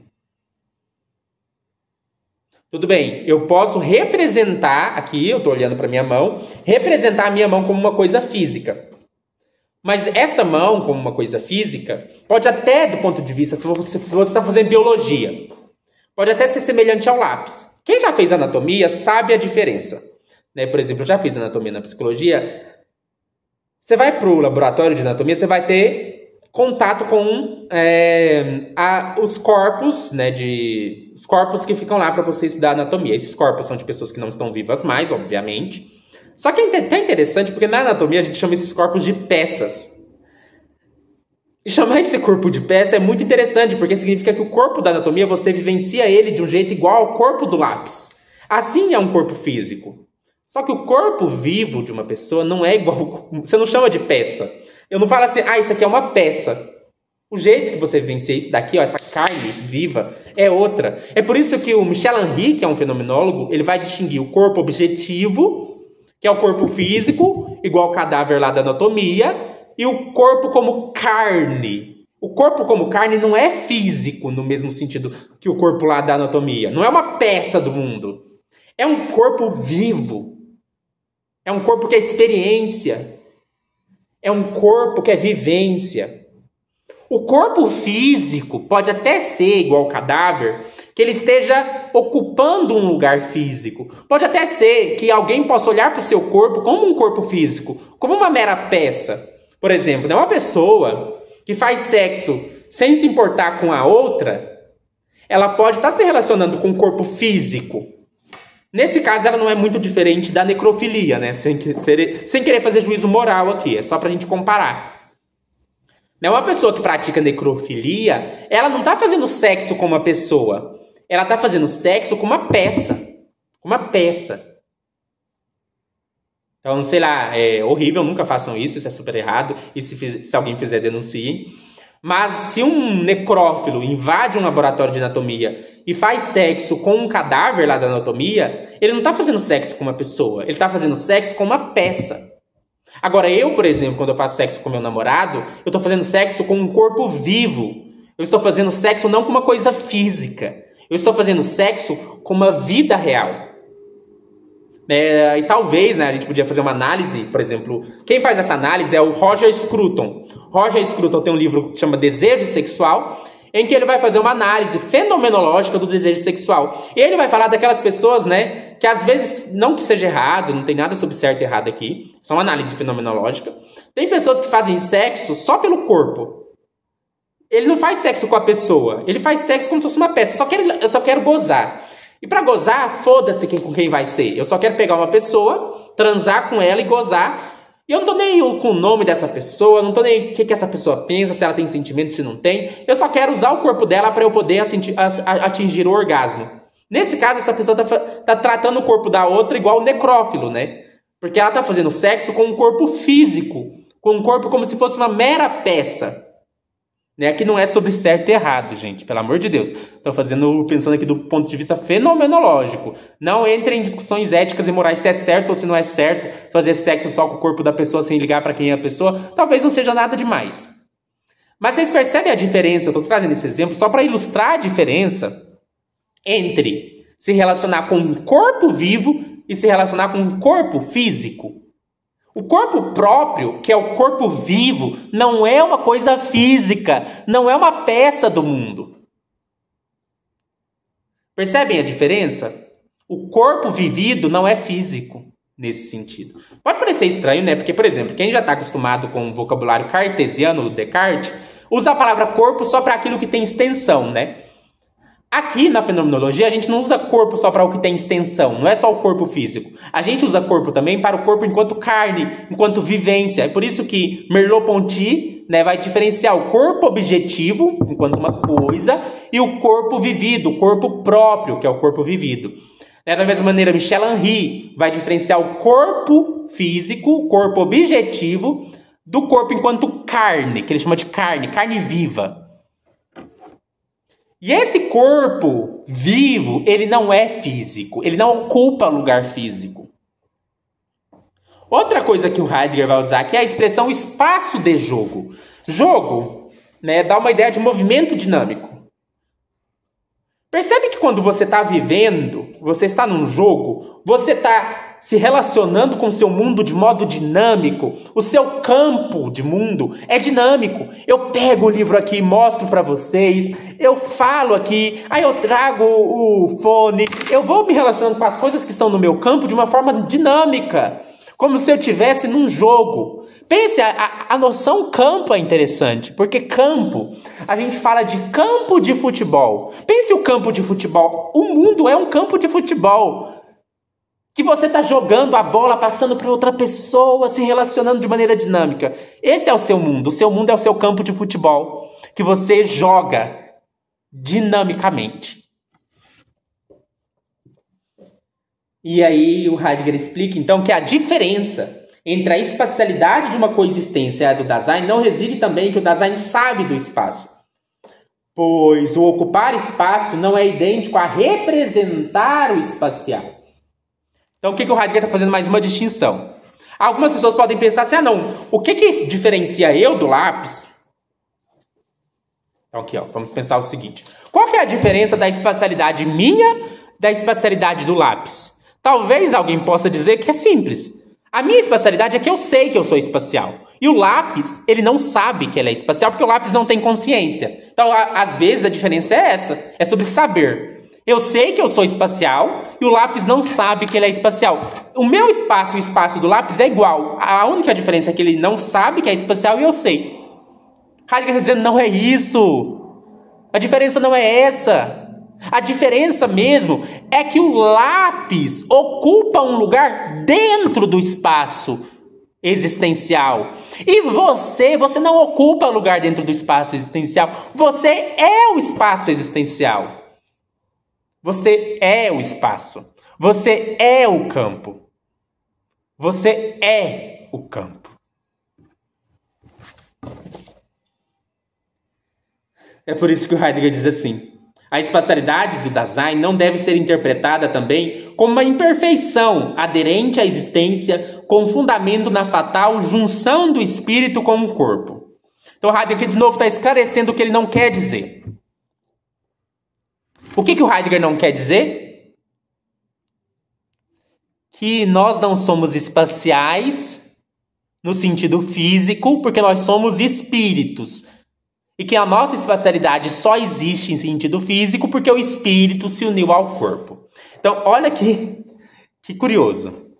Tudo bem, eu posso representar, aqui eu estou olhando para a minha mão, representar a minha mão como uma coisa física. Mas essa mão, como uma coisa física, pode até, do ponto de vista, se você está fazendo biologia, pode até ser semelhante ao lápis. Quem já fez anatomia sabe a diferença. Né? Por exemplo, eu já fiz anatomia na psicologia. Você vai para o laboratório de anatomia, você vai ter contato com os corpos, né, os corpos que ficam lá para você estudar anatomia. Esses corpos são de pessoas que não estão vivas mais, obviamente. Só que é até interessante, porque na anatomia a gente chama esses corpos de peças. E chamar esse corpo de peça é muito interessante, porque significa que o corpo da anatomia, você vivencia ele de um jeito igual ao corpo do lápis. Assim é um corpo físico. Só que o corpo vivo de uma pessoa não é igual... Você não chama de peça. Eu não falo assim, isso aqui é uma peça. O jeito que você vivencia isso daqui, essa carne viva, é outra. É por isso que o Michel Henry, que é um fenomenólogo, ele vai distinguir o corpo objetivo, que é o corpo físico, igual o cadáver lá da anatomia, e o corpo como carne. O corpo como carne não é físico, no mesmo sentido que o corpo lá da anatomia. Não é uma peça do mundo. É um corpo vivo. É um corpo que é experiência. É um corpo que é vivência. O corpo físico pode até ser igual ao cadáver, que ele esteja ocupando um lugar físico. Pode até ser que alguém possa olhar para o seu corpo como um corpo físico, como uma mera peça. Por exemplo, uma pessoa que faz sexo sem se importar com a outra, ela pode estar se relacionando com o corpo físico. Nesse caso, ela não é muito diferente da necrofilia, né? Sem querer fazer juízo moral aqui, é só pra gente comparar. Uma pessoa que pratica necrofilia, ela não tá fazendo sexo com uma pessoa. Ela tá fazendo sexo com uma peça. Uma peça. Então, sei lá, é horrível, nunca façam isso é super errado. E se alguém fizer, denunciem. Mas se um necrófilo invade um laboratório de anatomia e faz sexo com um cadáver lá da anatomia, ele não está fazendo sexo com uma pessoa, ele está fazendo sexo com uma peça. Agora eu, por exemplo, quando eu faço sexo com meu namorado, eu estou fazendo sexo com um corpo vivo. Eu estou fazendo sexo não com uma coisa física. Eu estou fazendo sexo com uma vida real. E talvez, né, a gente podia fazer uma análise, por exemplo, quem faz essa análise é o Roger Scruton. Roger Scruton tem um livro que chama Desejo Sexual, em que ele vai fazer uma análise fenomenológica do desejo sexual. E ele vai falar daquelas pessoas, né, que às vezes, não que seja errado, não tem nada sobre certo e errado aqui, só uma análise fenomenológica. Tem pessoas que fazem sexo só pelo corpo. Ele não faz sexo com a pessoa, ele faz sexo como se fosse uma peça. Eu só quero gozar. E pra gozar, foda-se com quem vai ser. Eu só quero pegar uma pessoa, transar com ela e gozar. E eu não tô nem com o nome dessa pessoa, não tô nem o que essa pessoa pensa, se ela tem sentimento, se não tem. Eu só quero usar o corpo dela para eu poder atingir o orgasmo. Nesse caso, essa pessoa tá tratando o corpo da outra igual o necrófilo, né? Porque ela tá fazendo sexo com um corpo físico, com um corpo como se fosse uma mera peça. Que não é sobre certo e errado, gente, pelo amor de Deus. Estou pensando aqui do ponto de vista fenomenológico. Não entre em discussões éticas e morais se é certo ou se não é certo fazer sexo só com o corpo da pessoa sem ligar para quem é a pessoa. Talvez não seja nada demais. Mas vocês percebem a diferença? Eu estou trazendo esse exemplo só para ilustrar a diferença entre se relacionar com um corpo vivo e se relacionar com um corpo físico. O corpo próprio, que é o corpo vivo, não é uma coisa física, não é uma peça do mundo. Percebem a diferença? O corpo vivido não é físico, nesse sentido. Pode parecer estranho, né? Porque, por exemplo, quem já está acostumado com o vocabulário cartesiano do Descartes, usa a palavra corpo só para aquilo que tem extensão, né? Aqui na fenomenologia a gente não usa corpo só para o que tem extensão, não é só o corpo físico. A gente usa corpo também para o corpo enquanto carne, enquanto vivência. É por isso que Merleau-Ponty, né, vai diferenciar o corpo objetivo, enquanto uma coisa, e o corpo vivido, o corpo próprio, que é o corpo vivido. Da mesma maneira, Michel Henry vai diferenciar o corpo físico, o corpo objetivo, do corpo enquanto carne, que ele chama de carne viva. E esse corpo vivo, ele não é físico, ele não ocupa lugar físico. Outra coisa que o Heidegger vai usar aqui é a expressão espaço de jogo. Jogo, né, dá uma ideia de movimento dinâmico. Percebe que quando você está vivendo, você está num jogo, você está se relacionando com o seu mundo de modo dinâmico, o seu campo de mundo é dinâmico. Eu pego o livro aqui e mostro para vocês, eu falo aqui, aí eu trago o fone, eu vou me relacionando com as coisas que estão no meu campo de uma forma dinâmica, como se eu estivesse num jogo. Pense, a noção campo é interessante, porque campo, a gente fala de campo de futebol. Pense o campo de futebol, o mundo é um campo de futebol, que você está jogando a bola, passando para outra pessoa, se relacionando de maneira dinâmica. Esse é o seu mundo é o seu campo de futebol, que você joga dinamicamente. E aí o Heidegger explica, então, que a diferença entre a espacialidade de uma coexistência e a do Dasein não reside também que o Dasein sabe do espaço, pois o ocupar espaço não é idêntico a representar o espacial. Então, o que o Heidegger está fazendo mais uma distinção? Algumas pessoas podem pensar assim, o que diferencia eu do lápis? Então, aqui, vamos pensar o seguinte. Qual que é a diferença da espacialidade minha da espacialidade do lápis? Talvez alguém possa dizer que é simples. A minha espacialidade é que eu sei que eu sou espacial. E o lápis, ele não sabe que ele é espacial, porque o lápis não tem consciência. Então, às vezes, a diferença é essa. É sobre saber. Eu sei que eu sou espacial e o lápis não sabe que ele é espacial. O meu espaço e o espaço do lápis é igual. A única diferença é que ele não sabe que é espacial e eu sei. Heidegger está dizendo, não é isso. A diferença não é essa. A diferença mesmo é que o lápis ocupa um lugar dentro do espaço existencial. E você não ocupa lugar dentro do espaço existencial. Você é o espaço existencial. Você é o espaço. Você é o campo. Você é o campo. É por isso que o Heidegger diz assim: a espacialidade do Dasein não deve ser interpretada também como uma imperfeição aderente à existência com fundamento na fatal junção do espírito com o corpo. Então Heidegger de novo está esclarecendo o que ele não quer dizer. O que o Heidegger não quer dizer? Que nós não somos espaciais no sentido físico, porque nós somos espíritos. E que a nossa espacialidade só existe em sentido físico porque o espírito se uniu ao corpo. Então, olha que curioso.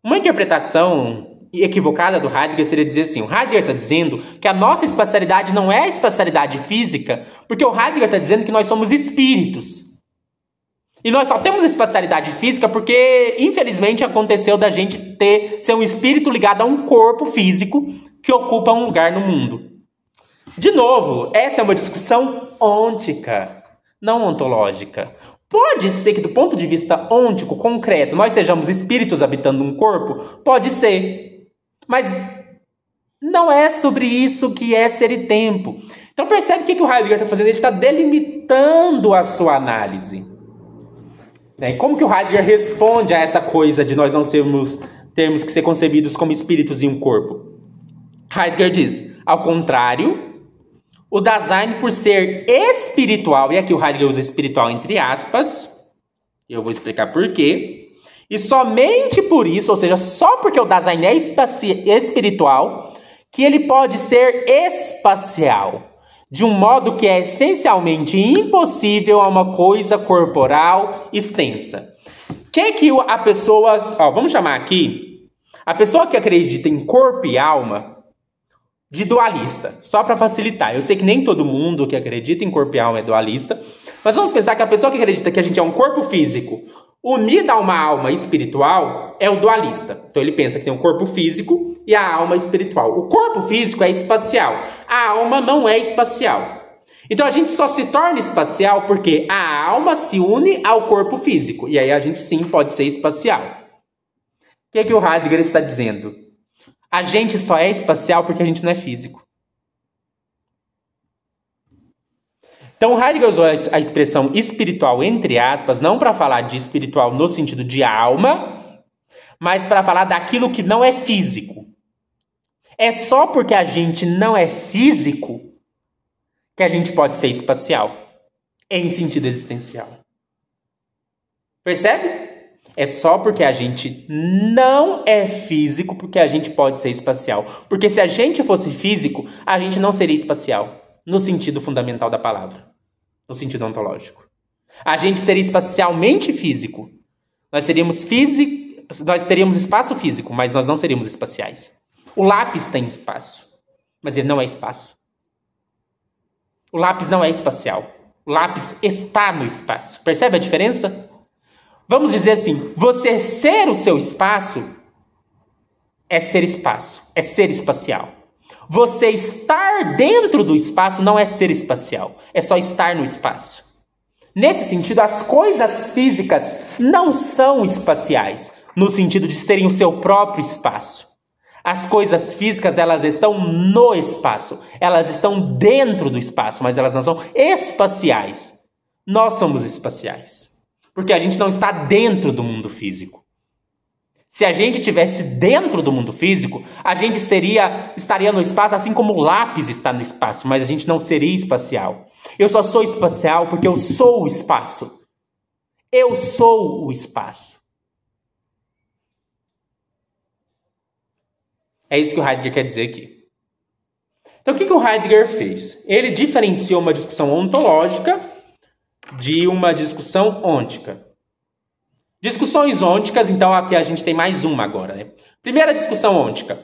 Uma interpretação equivocada do Heidegger seria dizer assim: o Heidegger está dizendo que a nossa espacialidade não é a espacialidade física, porque o Heidegger está dizendo que nós somos espíritos. E nós só temos espacialidade física porque, infelizmente, aconteceu da gente ser um espírito ligado a um corpo físico que ocupa um lugar no mundo. De novo, essa é uma discussão ôntica, não ontológica. Pode ser que, do ponto de vista ôntico, concreto, nós sejamos espíritos habitando um corpo? Pode ser. Mas não é sobre isso que é ser e tempo. Então percebe o que o Heidegger está fazendo? Ele está delimitando a sua análise. E como que o Heidegger responde a essa coisa de nós não termos que ser concebidos como espíritos em um corpo? Heidegger diz, ao contrário, o Dasein, por ser espiritual, e aqui o Heidegger usa espiritual entre aspas, eu vou explicar por quê, e somente por isso, ou seja, só porque o Dasein é espiritual, que ele pode ser espacial, de um modo que é essencialmente impossível a uma coisa corporal extensa. Que a pessoa, vamos chamar aqui, a pessoa que acredita em corpo e alma, de dualista, só para facilitar. Eu sei que nem todo mundo que acredita em corpo e alma é dualista, mas vamos pensar que a pessoa que acredita que a gente é um corpo físico unido a uma alma espiritual é o dualista. Então ele pensa que tem um corpo físico e a alma espiritual. O corpo físico é espacial, a alma não é espacial. Então a gente só se torna espacial porque a alma se une ao corpo físico, e aí a gente sim pode ser espacial. O que o Heidegger está dizendo? A gente só é espacial porque a gente não é físico. Então, Heidegger usou a expressão espiritual entre aspas, não para falar de espiritual no sentido de alma, mas para falar daquilo que não é físico. É só porque a gente não é físico que a gente pode ser espacial, em sentido existencial. Percebe? É só porque a gente não é físico porque a gente pode ser espacial. Porque se a gente fosse físico, a gente não seria espacial. No sentido fundamental da palavra. No sentido ontológico. A gente seria espacialmente físico. Nós teríamos espaço físico, mas nós não seríamos espaciais. O lápis tem espaço, mas ele não é espaço. O lápis não é espacial. O lápis está no espaço. Percebe a diferença? Vamos dizer assim, você ser o seu espaço é ser espaço, é ser espacial. Você estar dentro do espaço não é ser espacial, é só estar no espaço. Nesse sentido, as coisas físicas não são espaciais, no sentido de serem o seu próprio espaço. As coisas físicas, elas estão no espaço, elas estão dentro do espaço, mas elas não são espaciais. Nós somos espaciais. Porque a gente não está dentro do mundo físico. Se a gente estivesse dentro do mundo físico, a gente estaria no espaço assim como o lápis está no espaço, mas a gente não seria espacial. Eu só sou espacial porque eu sou o espaço. Eu sou o espaço. É isso que o Heidegger quer dizer aqui. Então, o que o Heidegger fez? Ele diferenciou uma discussão ontológica de uma discussão ôntica. Discussões ônticas, então aqui a gente tem mais uma agora, né? Primeira discussão ôntica.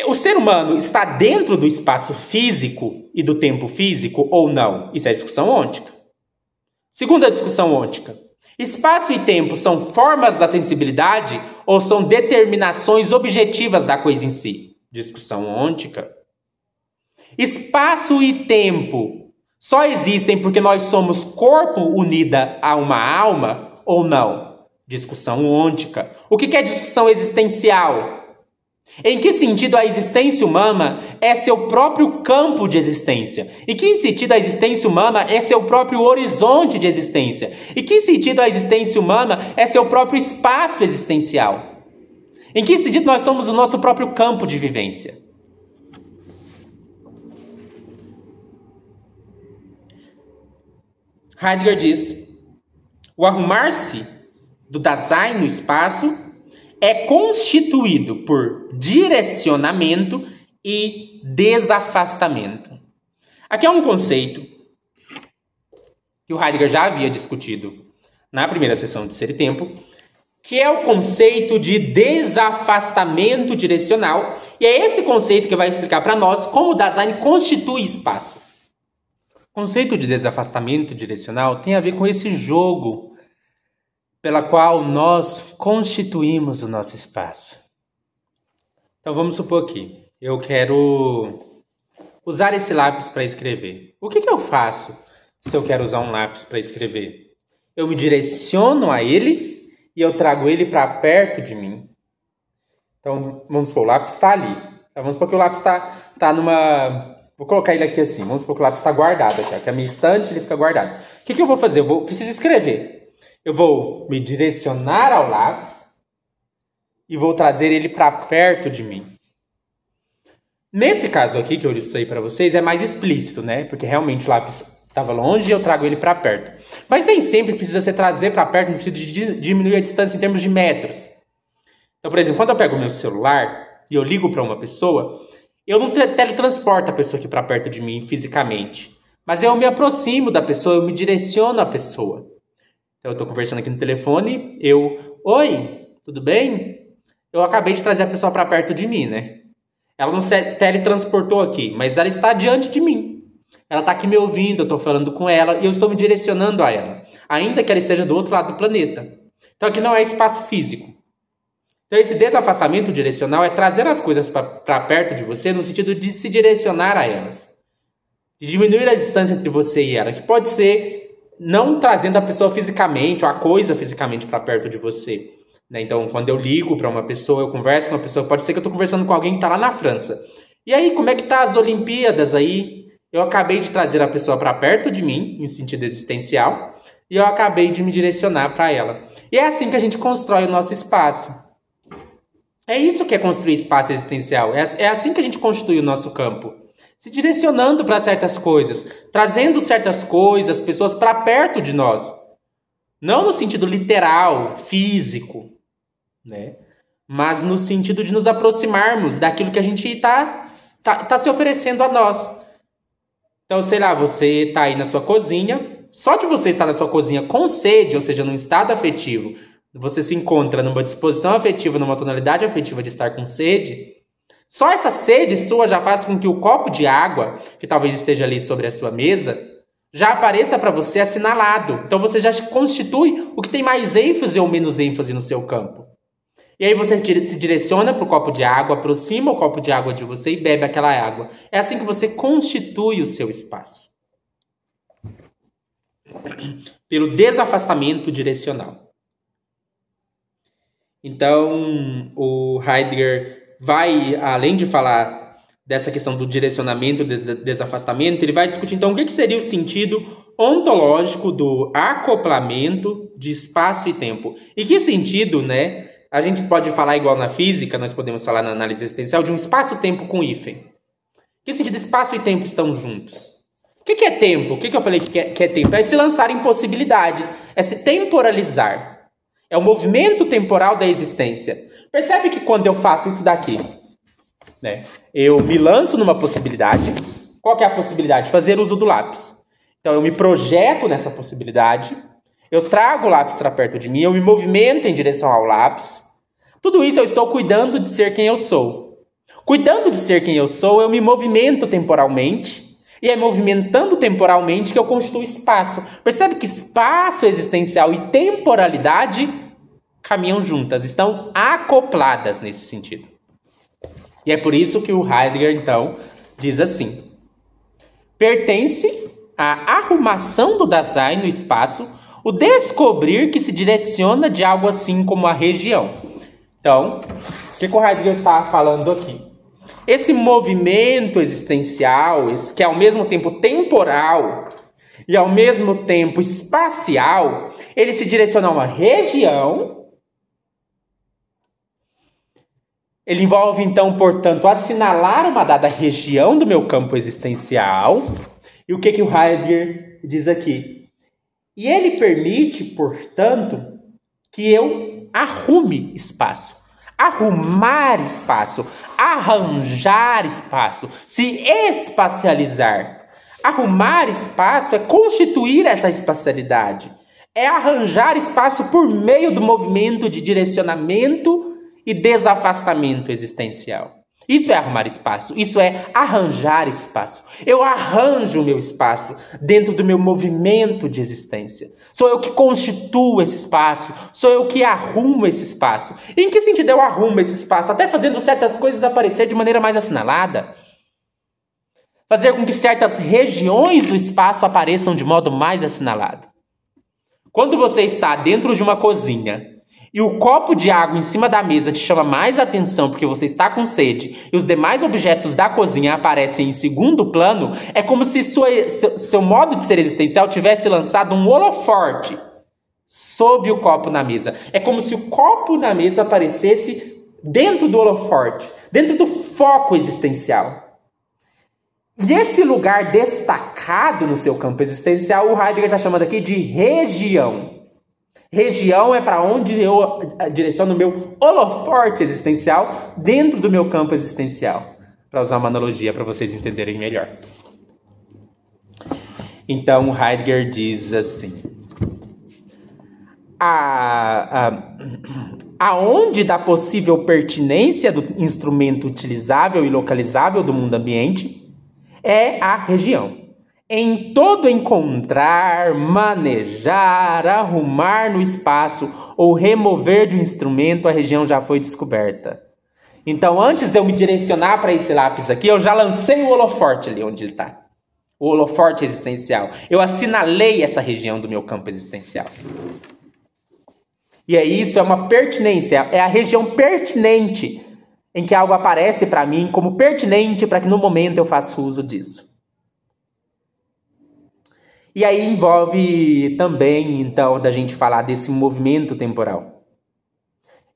O ser humano está dentro do espaço físico e do tempo físico ou não? Isso é discussão ôntica. Segunda discussão ôntica. Espaço e tempo são formas da sensibilidade ou são determinações objetivas da coisa em si? Discussão ôntica. Espaço e tempo só existem porque nós somos corpo unida a uma alma ou não? Discussão ôntica. O que é discussão existencial? Em que sentido a existência humana é seu próprio campo de existência? Em que sentido a existência humana é seu próprio horizonte de existência? Em que sentido a existência humana é seu próprio espaço existencial? Em que sentido nós somos o nosso próprio campo de vivência? Heidegger diz: o arrumar-se do Dasein no espaço é constituído por direcionamento e desafastamento. Aqui é um conceito que o Heidegger já havia discutido na primeira sessão de Ser e Tempo, que é o conceito de desafastamento direcional, e é esse conceito que vai explicar para nós como o Dasein constitui espaço. O conceito de desafastamento direcional tem a ver com esse jogo pela qual nós constituímos o nosso espaço. Então vamos supor aqui, eu quero usar esse lápis para escrever. O que eu faço se eu quero usar um lápis para escrever? Eu me direciono a ele e eu trago ele para perto de mim. Então vamos supor, o lápis está ali. Vamos supor que o lápis está numa... Vou colocar ele aqui assim. Vamos supor que o lápis está guardado aqui. Aqui é a minha estante, ele fica guardado. O que eu vou fazer? Preciso escrever. Eu vou me direcionar ao lápis e vou trazer ele para perto de mim. Nesse caso aqui que eu ilustrei para vocês é mais explícito, né? Porque realmente o lápis estava longe e eu trago ele para perto. Mas nem sempre precisa ser trazer para perto no sentido de diminuir a distância em termos de metros. Então, por exemplo, quando eu pego o meu celular e eu ligo para uma pessoa, eu não teletransporto a pessoa aqui para perto de mim fisicamente. Mas eu me aproximo da pessoa, eu me direciono à pessoa. Então, eu estou conversando aqui no telefone, oi, tudo bem? Eu acabei de trazer a pessoa para perto de mim, né? Ela não se teletransportou aqui, mas ela está diante de mim. Ela está aqui me ouvindo, eu estou falando com ela e eu estou me direcionando a ela. Ainda que ela esteja do outro lado do planeta. Então, aqui não é espaço físico. Então, esse desafastamento direcional é trazer as coisas para perto de você no sentido de se direcionar a elas. De diminuir a distância entre você e ela, que pode ser não trazendo a pessoa fisicamente ou a coisa fisicamente para perto de você. Né? Então, quando eu ligo para uma pessoa, eu converso com uma pessoa, pode ser que eu estou conversando com alguém que está lá na França. E aí, como é que tá as Olimpíadas aí? Eu acabei de trazer a pessoa para perto de mim, em sentido existencial, e eu acabei de me direcionar para ela. E é assim que a gente constrói o nosso espaço. É isso que é construir espaço existencial. É assim que a gente constitui o nosso campo. Se direcionando para certas coisas, trazendo certas coisas, pessoas para perto de nós. Não no sentido literal, físico, né? Mas no sentido de nos aproximarmos daquilo que a gente está se oferecendo a nós. Então, sei lá, você está aí na sua cozinha, só de você estar na sua cozinha com sede, ou seja, num estado afetivo, você se encontra numa disposição afetiva, numa tonalidade afetiva de estar com sede, só essa sede sua já faz com que o copo de água, que talvez esteja ali sobre a sua mesa, já apareça para você assinalado. Então você já constitui o que tem mais ênfase ou menos ênfase no seu campo. E aí você se direciona para o copo de água, aproxima o copo de água de você e bebe aquela água. É assim que você constitui o seu espaço. Pelo desafastamento direcional. Então, o Heidegger vai, além de falar dessa questão do direcionamento e do desafastamento, ele vai discutir, então, o que seria o sentido ontológico do acoplamento de espaço e tempo. E que sentido, né? A gente pode falar igual na física, nós podemos falar na análise existencial, de um espaço-tempo com hífen. Que sentido espaço e tempo estão juntos? O que é tempo? O que eu falei que é tempo? É se lançar em possibilidades, é se temporalizar. É o movimento temporal da existência. Percebe que quando eu faço isso daqui, né, eu me lanço numa possibilidade. Qual que é a possibilidade? Fazer uso do lápis. Então eu me projeto nessa possibilidade, eu trago o lápis para perto de mim, eu me movimento em direção ao lápis. Tudo isso eu estou cuidando de ser quem eu sou. Cuidando de ser quem eu sou, eu me movimento temporalmente. E é movimentando temporalmente que eu constituo espaço. Percebe que espaço existencial e temporalidade caminham juntas, estão acopladas nesse sentido. E é por isso que o Heidegger, então, diz assim: pertence à arrumação do Dasein no espaço o descobrir que se direciona de algo assim como a região. Então, o que o Heidegger está falando aqui? Esse movimento existencial, que é ao mesmo tempo temporal e ao mesmo tempo espacial, ele se direciona a uma região. Ele envolve, então, portanto, assinalar uma dada região do meu campo existencial. E o que o Heidegger diz aqui? E ele permite, portanto, que eu arrume espaço. Arrumar espaço, arranjar espaço, se espacializar. Arrumar espaço é constituir essa espacialidade. É arranjar espaço por meio do movimento de direcionamento e desafastamento existencial. Isso é arrumar espaço, isso é arranjar espaço. Eu arranjo o meu espaço dentro do meu movimento de existência. Sou eu que constituo esse espaço, sou eu que arrumo esse espaço. E em que sentido eu arrumo esse espaço? Até fazendo certas coisas aparecer de maneira mais assinalada. Fazer com que certas regiões do espaço apareçam de modo mais assinalado. Quando você está dentro de uma cozinha e o copo de água em cima da mesa te chama mais atenção porque você está com sede e os demais objetos da cozinha aparecem em segundo plano, é como se seu modo de ser existencial tivesse lançado um holoforte sob o copo na mesa. É como se o copo na mesa aparecesse dentro do holoforte, dentro do foco existencial. E esse lugar destacado no seu campo existencial, o Heidegger está chamando aqui de região. Região é para onde eu direciono o meu holoforte existencial dentro do meu campo existencial. Para usar uma analogia para vocês entenderem melhor. Então, Heidegger diz assim: aonde da possível pertinência do instrumento utilizável e localizável do mundo ambiente é a região. Em todo encontrar, manejar, arrumar no espaço ou remover de um instrumento, a região já foi descoberta. Então, antes de eu me direcionar para esse lápis aqui, eu já lancei o holoforte ali onde ele está. O holoforte existencial. Eu assinalei essa região do meu campo existencial. E é isso, é uma pertinência, é a região pertinente em que algo aparece para mim como pertinente para que no momento eu faça uso disso. E aí envolve também, então, da gente falar desse movimento temporal.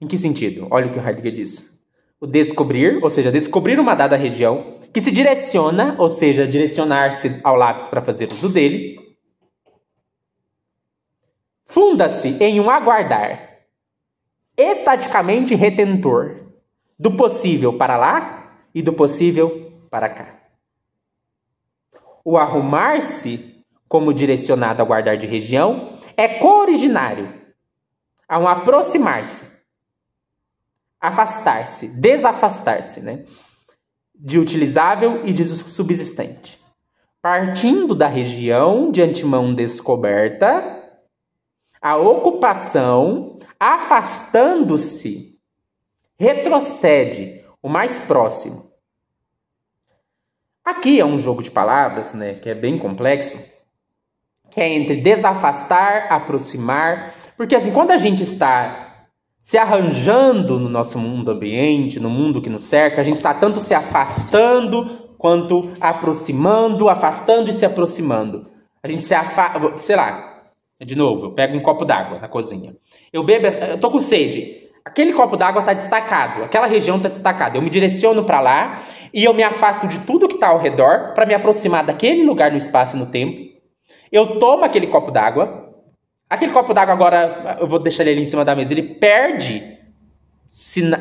Em que sentido? Olha o que o Heidegger diz. O descobrir, ou seja, descobrir uma dada região, que se direciona, ou seja, direcionar-se ao lápis para fazer uso dele, funda-se em um aguardar estaticamente retentor do possível para lá e do possível para cá. O arrumar-se, como direcionado a guardar de região, é cooriginário a um aproximar-se, afastar-se, desafastar-se, né? De utilizável e de subsistente. Partindo da região de antemão descoberta, a ocupação, afastando-se, retrocede o mais próximo. Aqui é um jogo de palavras, né, que é bem complexo, que é entre desafastar, aproximar, porque assim, quando a gente está se arranjando no nosso mundo ambiente, no mundo que nos cerca, a gente está tanto se afastando quanto aproximando, afastando e se aproximando. A gente se afasta, sei lá, de novo, eu pego um copo d'água na cozinha. Eu tô com sede. Aquele copo d'água está destacado, aquela região está destacada. Eu me direciono para lá e eu me afasto de tudo que está ao redor para me aproximar daquele lugar no espaço e no tempo. Eu tomo aquele copo d'água. Aquele copo d'água agora, eu vou deixar ele ali em cima da mesa, ele perde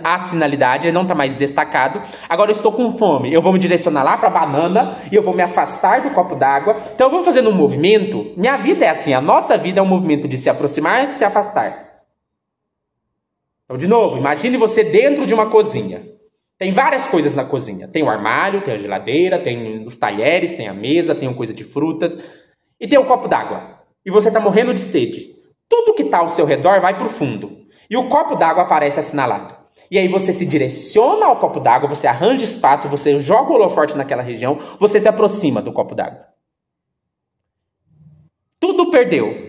a sinalidade, ele não está mais destacado. Agora eu estou com fome, eu vou me direcionar lá para a banana e eu vou me afastar do copo d'água. Então eu vou fazendo um movimento. Minha vida é assim, a nossa vida é um movimento de se aproximar e se afastar. Então, de novo, imagine você dentro de uma cozinha. Tem várias coisas na cozinha. Tem o armário, tem a geladeira, tem os talheres, tem a mesa, tem coisa de frutas e tem um copo d'água. E você está morrendo de sede. Tudo que está ao seu redor vai para o fundo. E o copo d'água aparece assinalado. E aí você se direciona ao copo d'água, você arranja espaço, você joga o holoforte naquela região, você se aproxima do copo d'água. Tudo perdeu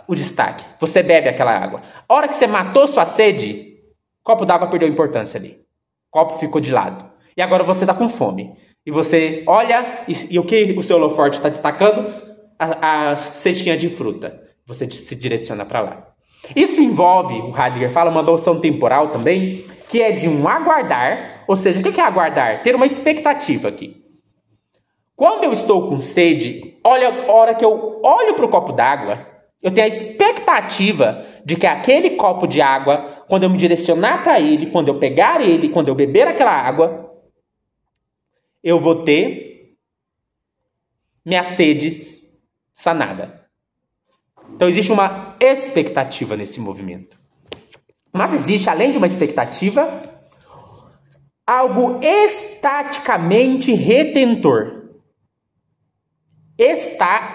o destaque. Você bebe aquela água. A hora que você matou sua sede, o copo d'água perdeu a importância ali. O copo ficou de lado. E agora você está com fome. E você olha e o que o seu holoforte está destacando? A cestinha de fruta. Você se direciona para lá. Isso envolve, o Heidegger fala, uma noção temporal também, que é de um aguardar. Ou seja, o que é aguardar? Ter uma expectativa aqui. Quando eu estou com sede, olha, a hora que eu olho para o copo d'água, eu tenho a expectativa de que aquele copo de água, quando eu me direcionar para ele, quando eu pegar ele, quando eu beber aquela água, eu vou ter minha sede sanada. Então existe uma expectativa nesse movimento. Mas existe, além de uma expectativa, algo estaticamente retentor.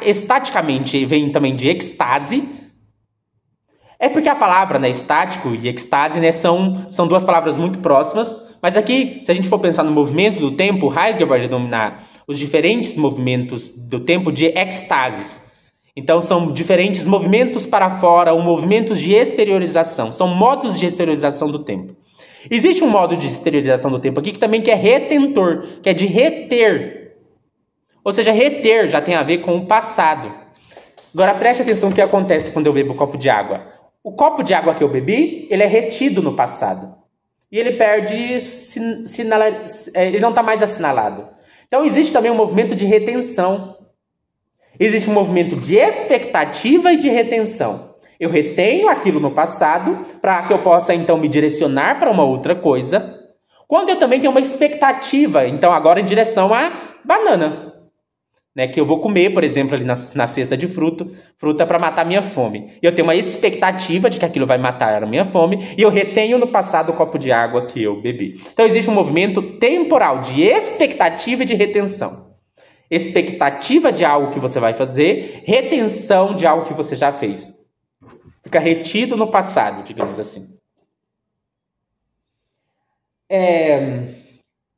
Estaticamente vem também de extase. É porque a palavra, né, estático e extase, né, são duas palavras muito próximas. Mas aqui, se a gente for pensar no movimento do tempo, Heidegger vai denominar os diferentes movimentos do tempo de extases. Então, são diferentes movimentos para fora ou movimentos de exteriorização. São modos de exteriorização do tempo. Existe um modo de exteriorização do tempo aqui que também é retentor, que é de reter. Ou seja, reter já tem a ver com o passado. Agora, preste atenção no que acontece quando eu bebo um copo de água. O copo de água que eu bebi, ele é retido no passado. E ele perde, ele não está mais assinalado. Então, existe também um movimento de retenção. Existe um movimento de expectativa e de retenção. Eu retenho aquilo no passado para que eu possa, então, me direcionar para uma outra coisa. Quando eu também tenho uma expectativa, então, agora em direção à banana, né, que eu vou comer, por exemplo, ali na cesta de fruta para matar minha fome. E eu tenho uma expectativa de que aquilo vai matar a minha fome e eu retenho no passado o copo de água que eu bebi. Então, existe um movimento temporal de expectativa e de retenção. Expectativa de algo que você vai fazer, retenção de algo que você já fez. Fica retido no passado, digamos assim.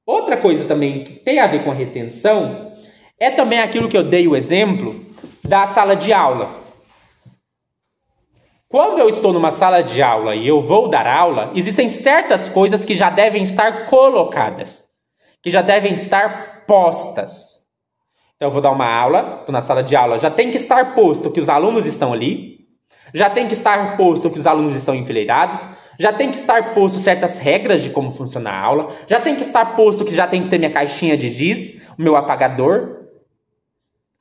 Outra coisa também que tem a ver com a retenção é também aquilo que eu dei o exemplo da sala de aula. Quando eu estou numa sala de aula e eu vou dar aula, existem certas coisas que já devem estar colocadas, que já devem estar postas. Então eu vou dar uma aula, estou na sala de aula, já tem que estar posto que os alunos estão ali, já tem que estar posto que os alunos estão enfileirados, já tem que estar posto certas regras de como funciona a aula, já tem que estar posto que já tem que ter minha caixinha de giz, o meu apagador.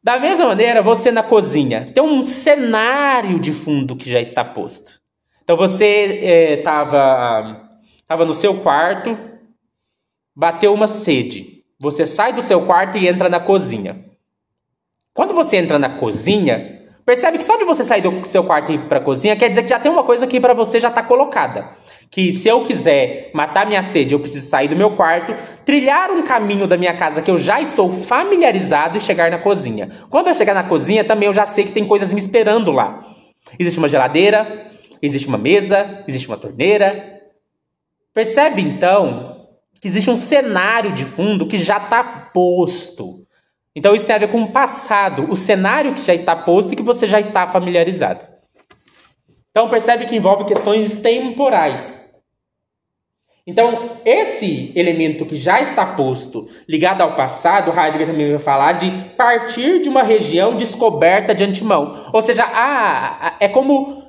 Da mesma maneira, você na cozinha tem um cenário de fundo que já está posto. Então você estava no seu quarto, bateu uma sede. Você sai do seu quarto e entra na cozinha. Quando você entra na cozinha, percebe que só de você sair do seu quarto e ir para a cozinha, quer dizer que já tem uma coisa que para você já está colocada. Que se eu quiser matar minha sede, eu preciso sair do meu quarto, trilhar um caminho da minha casa que eu já estou familiarizado e chegar na cozinha. Quando eu chegar na cozinha, também eu já sei que tem coisas me esperando lá. Existe uma geladeira, existe uma mesa, existe uma torneira. Percebe, então, que existe um cenário de fundo que já está posto. Então isso tem a ver com o passado, o cenário que já está posto e que você já está familiarizado. Então percebe que envolve questões temporais. Então esse elemento que já está posto, ligado ao passado, Heidegger também vai falar de partir de uma região descoberta de antemão. Ou seja, é como,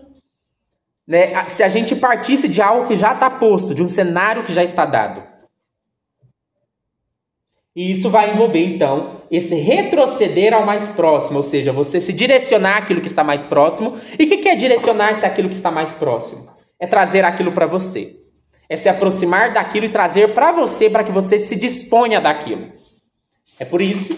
né, se a gente partisse de algo que já está posto, de um cenário que já está dado. E isso vai envolver, então, esse retroceder ao mais próximo, ou seja, você se direcionar àquilo que está mais próximo. E o que é direcionar-se àquilo que está mais próximo? É trazer aquilo para você. É se aproximar daquilo e trazer para você, para que você se disponha daquilo. É por isso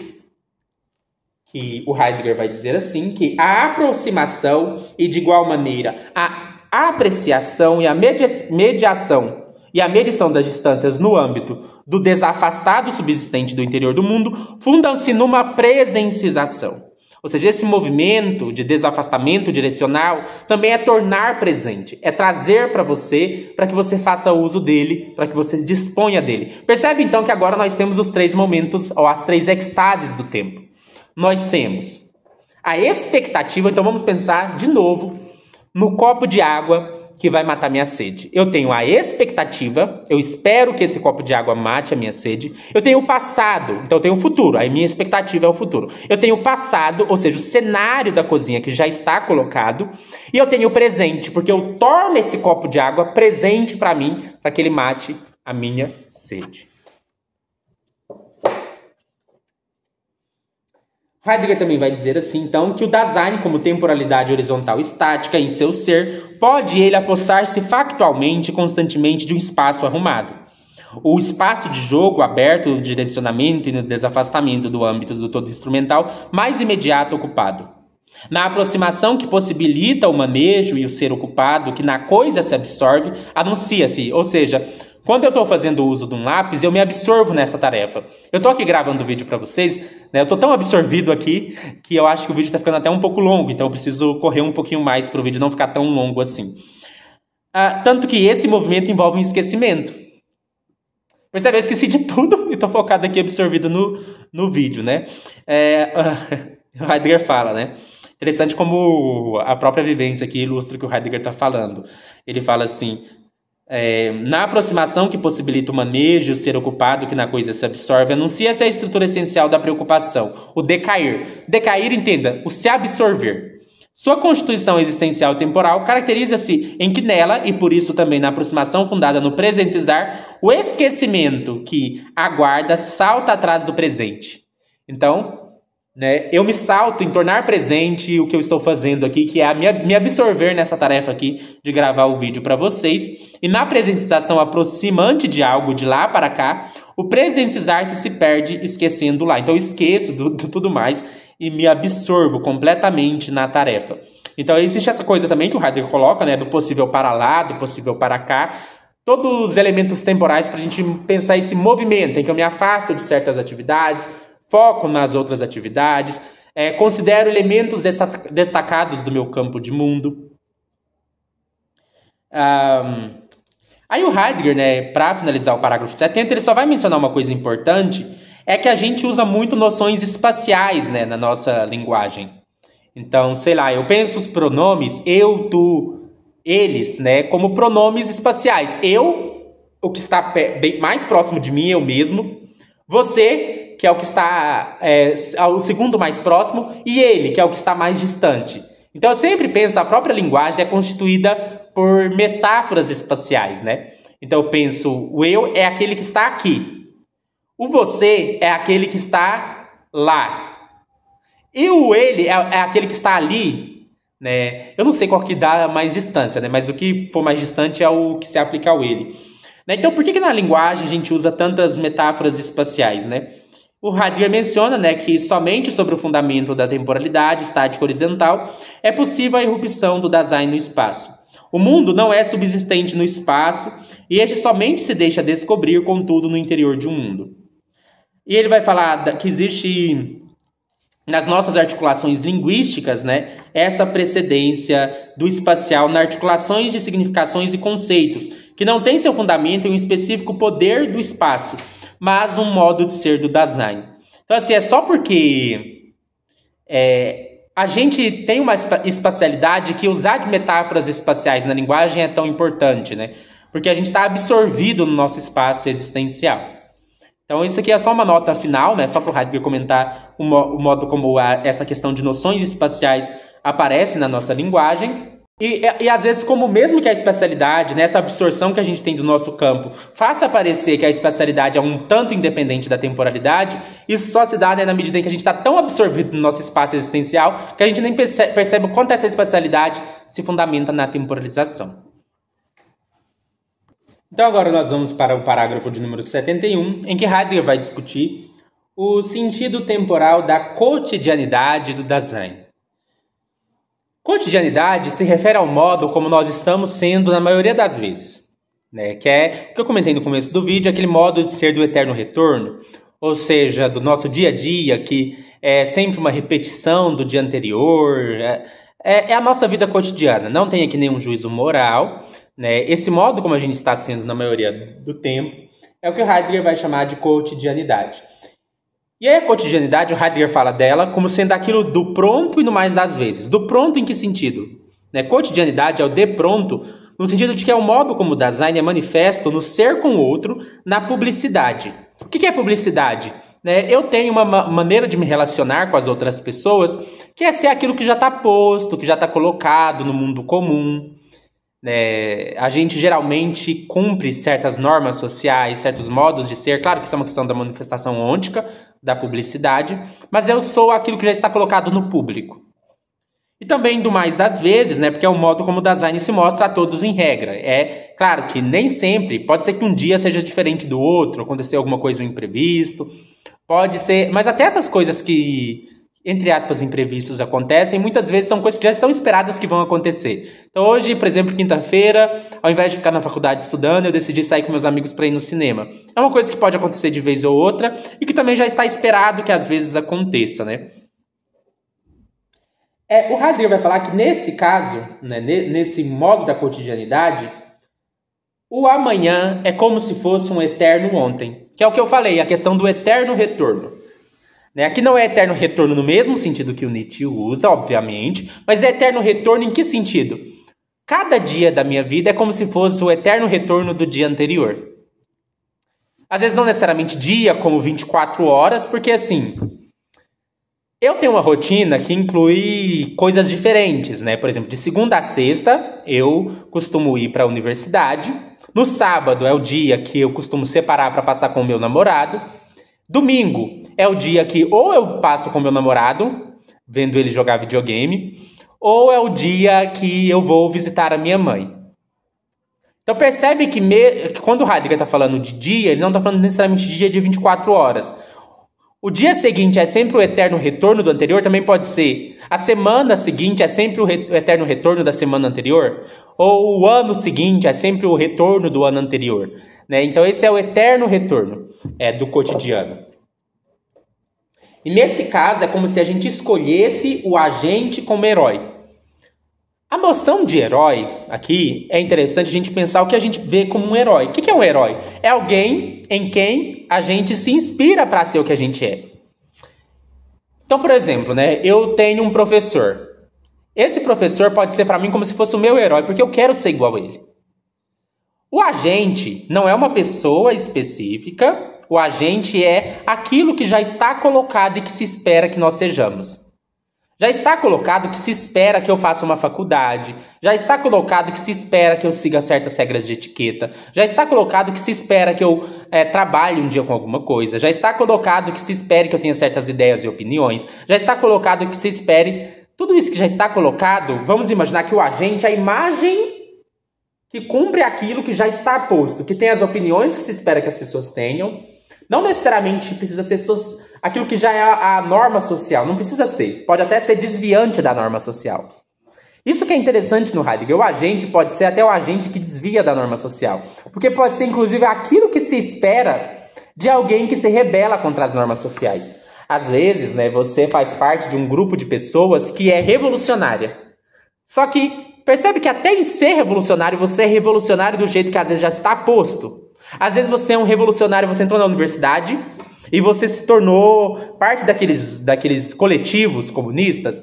que o Heidegger vai dizer assim, que a aproximação e, de igual maneira, a apreciação e a mediação e a medição das distâncias no âmbito do desafastado subsistente do interior do mundo fundam-se numa presencização. Ou seja, esse movimento de desafastamento direcional também é tornar presente, é trazer para você, para que você faça uso dele, para que você disponha dele. Percebe então que agora nós temos os 3 momentos, ou as 3 extases do tempo. Nós temos a expectativa, então vamos pensar de novo no copo de água que vai matar minha sede. Eu tenho a expectativa, eu espero que esse copo de água mate a minha sede. Eu tenho o passado, então eu tenho o futuro, aí minha expectativa é o futuro. Eu tenho o passado, ou seja, o cenário da cozinha que já está colocado. E eu tenho o presente, porque eu torno esse copo de água presente para mim, para que ele mate a minha sede. Heidegger também vai dizer assim, então, que o Dasein, como temporalidade horizontal estática em seu ser, pode ele apossar-se factualmente e constantemente de um espaço arrumado. O espaço de jogo aberto no direcionamento e no desafastamento do âmbito do todo instrumental mais imediato ocupado. Na aproximação que possibilita o manejo e o ser ocupado, que na coisa se absorve, anuncia-se, ou seja, quando eu estou fazendo uso de um lápis, eu me absorvo nessa tarefa. Eu estou aqui gravando o vídeo para vocês, né? Eu estou tão absorvido aqui que eu acho que o vídeo está ficando até um pouco longo, então eu preciso correr um pouquinho mais para o vídeo não ficar tão longo assim. Tanto que esse movimento envolve um esquecimento. Percebe? Eu esqueci de tudo e estou focado aqui, absorvido no vídeo, né? O Heidegger fala, né? Interessante como a própria vivência aqui ilustra o que o Heidegger está falando. Ele fala assim... na aproximação que possibilita o manejo, o ser ocupado que na coisa se absorve, anuncia-se a estrutura essencial da preocupação, o decair. Decair, entenda, o se absorver. Sua constituição existencial e temporal caracteriza-se em que nela, e por isso também na aproximação fundada no presenciar, o esquecimento que aguarda salta atrás do presente. Então... né, eu me salto em tornar presente o que eu estou fazendo aqui, que é me absorver nessa tarefa aqui de gravar o vídeo para vocês. E na presenciação aproximante de algo de lá para cá, o presenciar-se se perde esquecendo lá. Então eu esqueço de tudo mais e me absorvo completamente na tarefa. Então existe essa coisa também que o Heidegger coloca, né, do possível para lá, do possível para cá. Todos os elementos temporais para a gente pensar esse movimento em que eu me afasto de certas atividades, foco nas outras atividades, considero elementos destacados do meu campo de mundo. Aí o Heidegger, né, para finalizar o parágrafo 70, ele só vai mencionar uma coisa importante, é que a gente usa muito noções espaciais, né, na nossa linguagem. Então, sei lá, eu penso os pronomes eu, tu, eles, né, como pronomes espaciais. Eu, o que está bem mais próximo de mim, eu mesmo. Você, que é o que está o segundo mais próximo, e ele, que é o que está mais distante. Então eu sempre penso, a própria linguagem é constituída por metáforas espaciais, né? Então eu penso, o eu é aquele que está aqui. O você é aquele que está lá. E o ele é aquele que está ali, né? Eu não sei qual que dá mais distância, né? Mas o que for mais distante é o que se aplica ao ele. Né? Então, por que na linguagem a gente usa tantas metáforas espaciais, né? O Heidegger menciona, né, que somente sobre o fundamento da temporalidade estática horizontal é possível a irrupção do Dasein no espaço. O mundo não é subsistente no espaço e este somente se deixa descobrir, contudo, no interior de um mundo. E ele vai falar que existe, nas nossas articulações linguísticas, né, essa precedência do espacial nas articulações de significações e conceitos, que não tem seu fundamento em um específico poder do espaço, mas um modo de ser do Dasein. Então, assim, é só porque a gente tem uma espacialidade que usar de metáforas espaciais na linguagem é tão importante, né? Porque a gente está absorvido no nosso espaço existencial. Então, isso aqui é só uma nota final, né? Só para o Heidegger comentar o modo como essa questão de noções espaciais aparece na nossa linguagem. E às vezes, como mesmo que a espacialidade, né, essa absorção que a gente tem do nosso campo, faça parecer que a espacialidade é um tanto independente da temporalidade, isso só se dá, né, na medida em que a gente está tão absorvido no nosso espaço existencial que a gente nem percebe o quanto essa espacialidade se fundamenta na temporalização. Então agora nós vamos para o parágrafo de número 71, em que Heidegger vai discutir o sentido temporal da cotidianidade do Dasein. Cotidianidade se refere ao modo como nós estamos sendo na maioria das vezes, né? Que é o que eu comentei no começo do vídeo, aquele modo de ser do eterno retorno, ou seja, do nosso dia a dia, que é sempre uma repetição do dia anterior, é a nossa vida cotidiana, não tem aqui nenhum juízo moral, né? Esse modo como a gente está sendo na maioria do tempo é o que o Heidegger vai chamar de cotidianidade. E aí a cotidianidade, o Heidegger fala dela como sendo aquilo do pronto e no mais das vezes. Do pronto em que sentido? Né? Cotidianidade é o de pronto, no sentido de que é o modo como o Dasein é manifesto no ser com o outro, na publicidade. O que é publicidade? Né? Eu tenho uma maneira de me relacionar com as outras pessoas que é ser aquilo que já está posto, que já está colocado no mundo comum. A gente geralmente cumpre certas normas sociais, certos modos de ser. Claro que isso é uma questão da manifestação ôntica, da publicidade, mas eu sou aquilo que já está colocado no público. E também do mais das vezes, né, porque é o modo como o Dasein se mostra a todos em regra. É claro que nem sempre, pode ser que um dia seja diferente do outro, acontecer alguma coisa imprevisto, pode ser, mas até essas coisas que, entre aspas, imprevistos acontecem, muitas vezes são coisas que já estão esperadas que vão acontecer. Então hoje, por exemplo, quinta-feira, ao invés de ficar na faculdade estudando, eu decidi sair com meus amigos para ir no cinema. É uma coisa que pode acontecer de vez ou outra e que também já está esperado que às vezes aconteça, né? O Heidegger vai falar que nesse caso, né, nesse modo da cotidianidade, o amanhã é como se fosse um eterno ontem, que é o que eu falei, a questão do eterno retorno. Aqui não é eterno retorno no mesmo sentido que o Nietzsche usa, obviamente, mas é eterno retorno em que sentido? Cada dia da minha vida é como se fosse o eterno retorno do dia anterior. Às vezes não necessariamente dia, como 24 horas, porque assim, eu tenho uma rotina que inclui coisas diferentes, né? Por exemplo, de segunda a sexta, eu costumo ir para a universidade. No sábado é o dia que eu costumo separar para passar com o meu namorado. Domingo é o dia que ou eu passo com meu namorado, vendo ele jogar videogame, ou é o dia que eu vou visitar a minha mãe. Então percebe que quando o Heidegger está falando de dia, ele não está falando necessariamente de dia de 24 horas. O dia seguinte é sempre o eterno retorno do anterior, também pode ser. A semana seguinte é sempre o eterno retorno da semana anterior, ou o ano seguinte é sempre o retorno do ano anterior. Então esse é o eterno retorno do cotidiano. E nesse caso é como se a gente escolhesse o agente como herói. A noção de herói aqui é interessante a gente pensar o que a gente vê como um herói. O que é um herói? É alguém em quem a gente se inspira para ser o que a gente é. Então, por exemplo, eu tenho um professor. Esse professor pode ser para mim como se fosse o meu herói, porque eu quero ser igual a ele. O agente não é uma pessoa específica, o agente é aquilo que já está colocado e que se espera que nós sejamos. Já está colocado que se espera que eu faça uma faculdade. Já está colocado que se espera que eu siga certas regras de etiqueta. Já está colocado que se espera que eu trabalhe um dia com alguma coisa. Já está colocado que se espere que eu tenha certas ideias e opiniões. Já está colocado que se espere... Tudo isso que já está colocado, vamos imaginar que o agente é a imagem que cumpre aquilo que já está posto. Que tem as opiniões que se espera que as pessoas tenham. Não necessariamente precisa ser aquilo que já é a norma social. Não precisa ser. Pode até ser desviante da norma social. Isso que é interessante no Heidegger. O agente pode ser até o agente que desvia da norma social. Porque pode ser, inclusive, aquilo que se espera de alguém que se rebela contra as normas sociais. Às vezes, né, você faz parte de um grupo de pessoas que é revolucionária. Só que percebe que até em ser revolucionário, você é revolucionário do jeito que às vezes já está posto. Às vezes você é um revolucionário, você entrou na universidade e você se tornou parte daqueles coletivos comunistas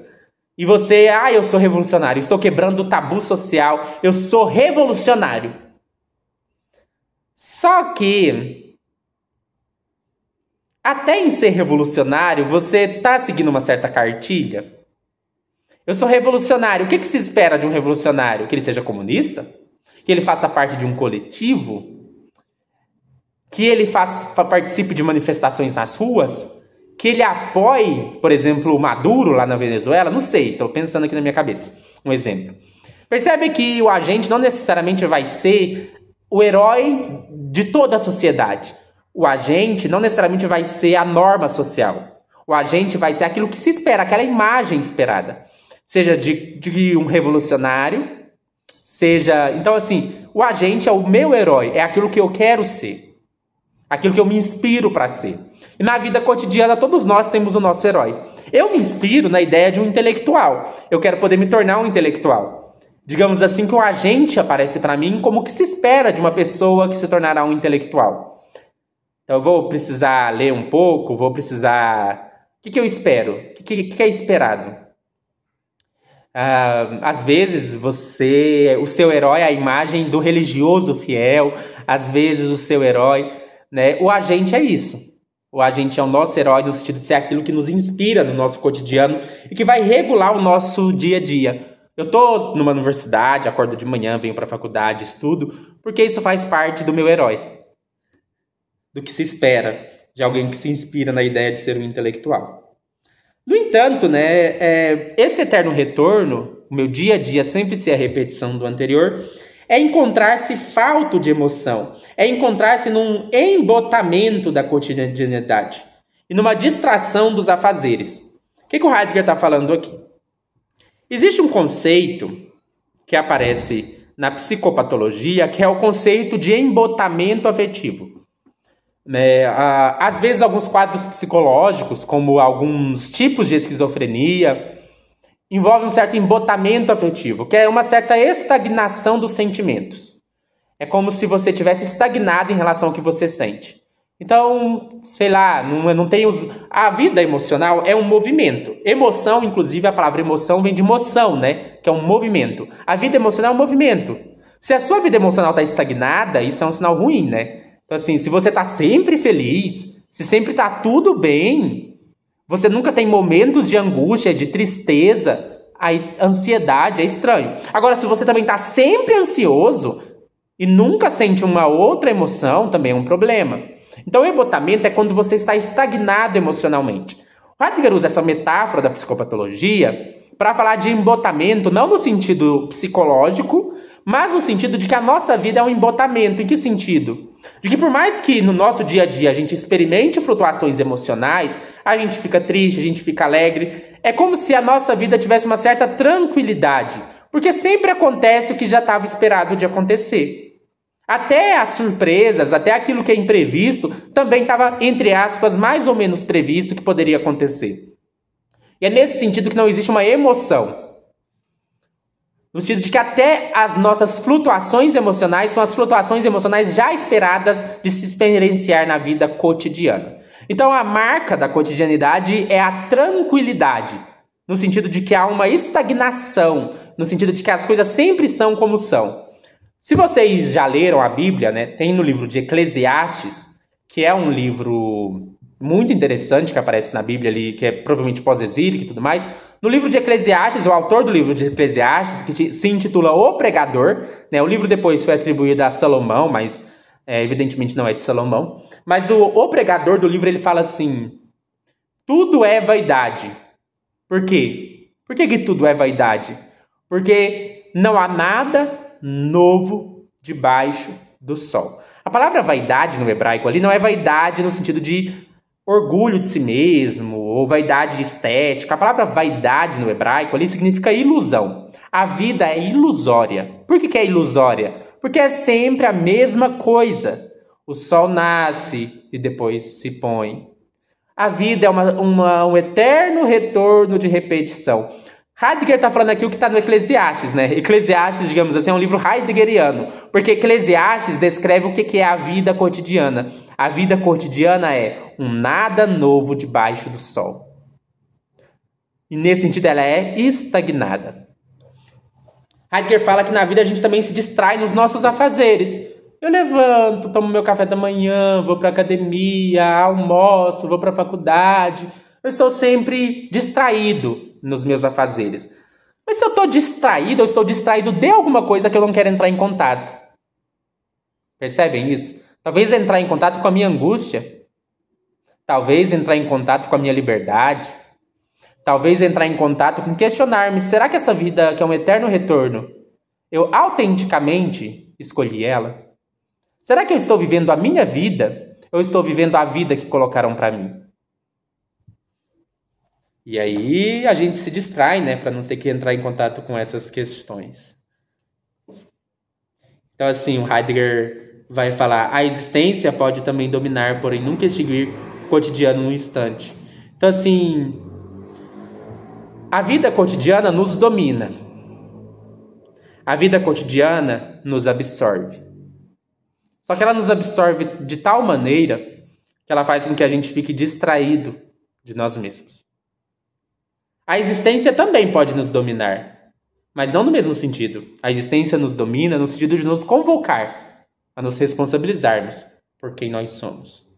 e você, eu sou revolucionário, estou quebrando o tabu social, eu sou revolucionário. Só que, até em ser revolucionário, você está seguindo uma certa cartilha. Eu sou revolucionário, o que se espera de um revolucionário? Que ele seja comunista? Que ele faça parte de um coletivo? Que ele participe de manifestações nas ruas, que ele apoie, por exemplo, o Maduro lá na Venezuela, não sei, estou pensando aqui na minha cabeça, um exemplo. Percebe que o agente não necessariamente vai ser o herói de toda a sociedade. O agente não necessariamente vai ser a norma social. O agente vai ser aquilo que se espera, aquela imagem esperada. Seja de um revolucionário, seja... Então, assim, o agente é o meu herói, é aquilo que eu quero ser. Aquilo que eu me inspiro para ser. E na vida cotidiana, todos nós temos o nosso herói. Eu me inspiro na ideia de um intelectual. Eu quero poder me tornar um intelectual. Digamos assim que o agente aparece para mim como que se espera de uma pessoa que se tornará um intelectual. Então eu vou precisar ler um pouco, vou precisar... O que eu espero? O que é esperado? Às vezes o seu herói é a imagem do religioso fiel. Às vezes o seu herói... Né? O agente é isso. O agente é o nosso herói no sentido de ser aquilo que nos inspira no nosso cotidiano e que vai regular o nosso dia a dia. Eu estou numa universidade, acordo de manhã, venho para a faculdade, estudo, porque isso faz parte do meu herói. Do que se espera de alguém que se inspira na ideia de ser um intelectual. No entanto, né, esse eterno retorno, o meu dia a dia sempre ser a repetição do anterior, é encontrar-se falto de emoção. É encontrar-se num embotamento da cotidianidade e numa distração dos afazeres. O que o Heidegger está falando aqui? Existe um conceito que aparece na psicopatologia, que é o conceito de embotamento afetivo. Às vezes, alguns quadros psicológicos, como alguns tipos de esquizofrenia, envolvem um certo embotamento afetivo, que é uma certa estagnação dos sentimentos. É como se você tivesse estagnado em relação ao que você sente. Então, sei lá, não tem a vida emocional é um movimento. Emoção, inclusive, a palavra emoção vem de moção, né? Que é um movimento. A vida emocional é um movimento. Se a sua vida emocional está estagnada, isso é um sinal ruim, né? Então, assim, se você está sempre feliz, se sempre está tudo bem, você nunca tem momentos de angústia, de tristeza, ansiedade, é estranho. Agora, se você também está sempre ansioso e nunca sente uma outra emoção, também é um problema. Então, o embotamento é quando você está estagnado emocionalmente. O Heidegger usa essa metáfora da psicopatologia para falar de embotamento, não no sentido psicológico, mas no sentido de que a nossa vida é um embotamento. Em que sentido? De que por mais que no nosso dia a dia a gente experimente flutuações emocionais, a gente fica triste, a gente fica alegre, é como se a nossa vida tivesse uma certa tranquilidade, porque sempre acontece o que já estava esperado de acontecer. Até as surpresas, até aquilo que é imprevisto, também estava, entre aspas, mais ou menos previsto que poderia acontecer. E é nesse sentido que não existe uma emoção. No sentido de que até as nossas flutuações emocionais são as flutuações emocionais já esperadas de se experienciar na vida cotidiana. Então a marca da cotidianidade é a tranquilidade, no sentido de que há uma estagnação, no sentido de que as coisas sempre são como são. Se vocês já leram a Bíblia, né, tem no livro de Eclesiastes, que é um livro muito interessante que aparece na Bíblia ali, que é provavelmente pós-exílico e tudo mais. No livro de Eclesiastes, o autor do livro de Eclesiastes, que se intitula O Pregador, né? O livro depois foi atribuído a Salomão, mas evidentemente não é de Salomão. Mas o pregador do livro, ele fala assim: tudo é vaidade. Por quê? Por que tudo é vaidade? Porque não há nada novo debaixo do sol. A palavra vaidade no hebraico ali não é vaidade no sentido de orgulho de si mesmo ou vaidade estética. A palavra vaidade no hebraico ali significa ilusão. A vida é ilusória. Por que é ilusória? Porque é sempre a mesma coisa. O sol nasce e depois se põe. A vida é um eterno retorno de repetição. Heidegger está falando aqui o que está no Eclesiastes, né? Eclesiastes, digamos assim, é um livro heideggeriano, porque Eclesiastes descreve o que é a vida cotidiana. A vida cotidiana é um nada novo debaixo do sol. E nesse sentido ela é estagnada. Heidegger fala que na vida a gente também se distrai nos nossos afazeres. Eu levanto, tomo meu café da manhã, vou para a academia, almoço, vou para a faculdade. Eu estou sempre distraído nos meus afazeres. Mas se eu estou distraído, eu estou distraído de alguma coisa que eu não quero entrar em contato. Percebem isso? Talvez entrar em contato com a minha angústia. Talvez entrar em contato com a minha liberdade. Talvez entrar em contato com questionar-me: será que essa vida que é um eterno retorno, eu autenticamente escolhi ela? Será que eu estou vivendo a minha vida ou estou vivendo a vida que colocaram para mim? E aí a gente se distrai, né, para não ter que entrar em contato com essas questões. Então, assim, o Heidegger vai falar: a existência pode também dominar, porém nunca extinguir o cotidiano num instante. Então, assim, a vida cotidiana nos domina. A vida cotidiana nos absorve. Só que ela nos absorve de tal maneira que ela faz com que a gente fique distraído de nós mesmos. A existência também pode nos dominar, mas não no mesmo sentido. A existência nos domina no sentido de nos convocar a nos responsabilizarmos por quem nós somos.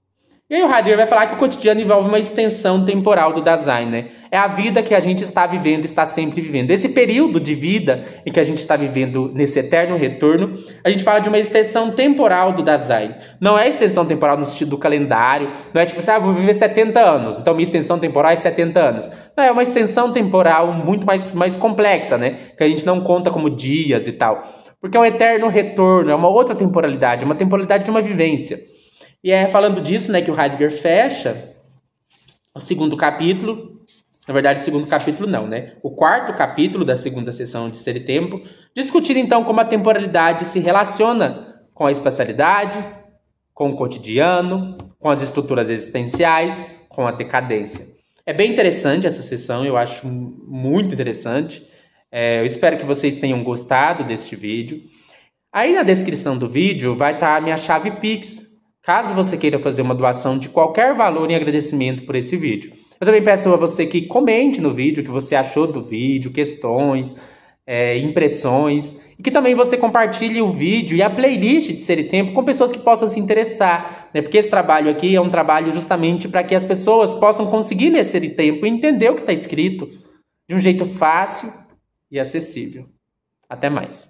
E aí o Heidegger vai falar que o cotidiano envolve uma extensão temporal do Dasein, né? É a vida que a gente está vivendo, está sempre vivendo. Esse período de vida em que a gente está vivendo nesse eterno retorno, a gente fala de uma extensão temporal do Dasein. Não é extensão temporal no sentido do calendário, não é tipo assim, vou viver 70 anos, então minha extensão temporal é 70 anos. Não, é uma extensão temporal muito mais complexa, né? Que a gente não conta como dias e tal. Porque é um eterno retorno, é uma outra temporalidade, uma temporalidade de uma vivência. E é falando disso, né, que o Heidegger fecha o segundo capítulo. Na verdade, o segundo capítulo não, né? O quarto capítulo da segunda sessão de Ser e Tempo, discutindo então como a temporalidade se relaciona com a espacialidade, com o cotidiano, com as estruturas existenciais, com a decadência. É bem interessante essa sessão, eu acho muito interessante. Eu espero que vocês tenham gostado deste vídeo. Aí na descrição do vídeo vai estar a minha chave Pix, caso você queira fazer uma doação de qualquer valor em agradecimento por esse vídeo. Eu também peço a você que comente no vídeo o que você achou do vídeo, questões, impressões, e que também você compartilhe o vídeo e a playlist de Ser e Tempo com pessoas que possam se interessar, né? Porque esse trabalho aqui é um trabalho justamente para que as pessoas possam conseguir ler Ser e Tempo e entender o que está escrito de um jeito fácil e acessível. Até mais.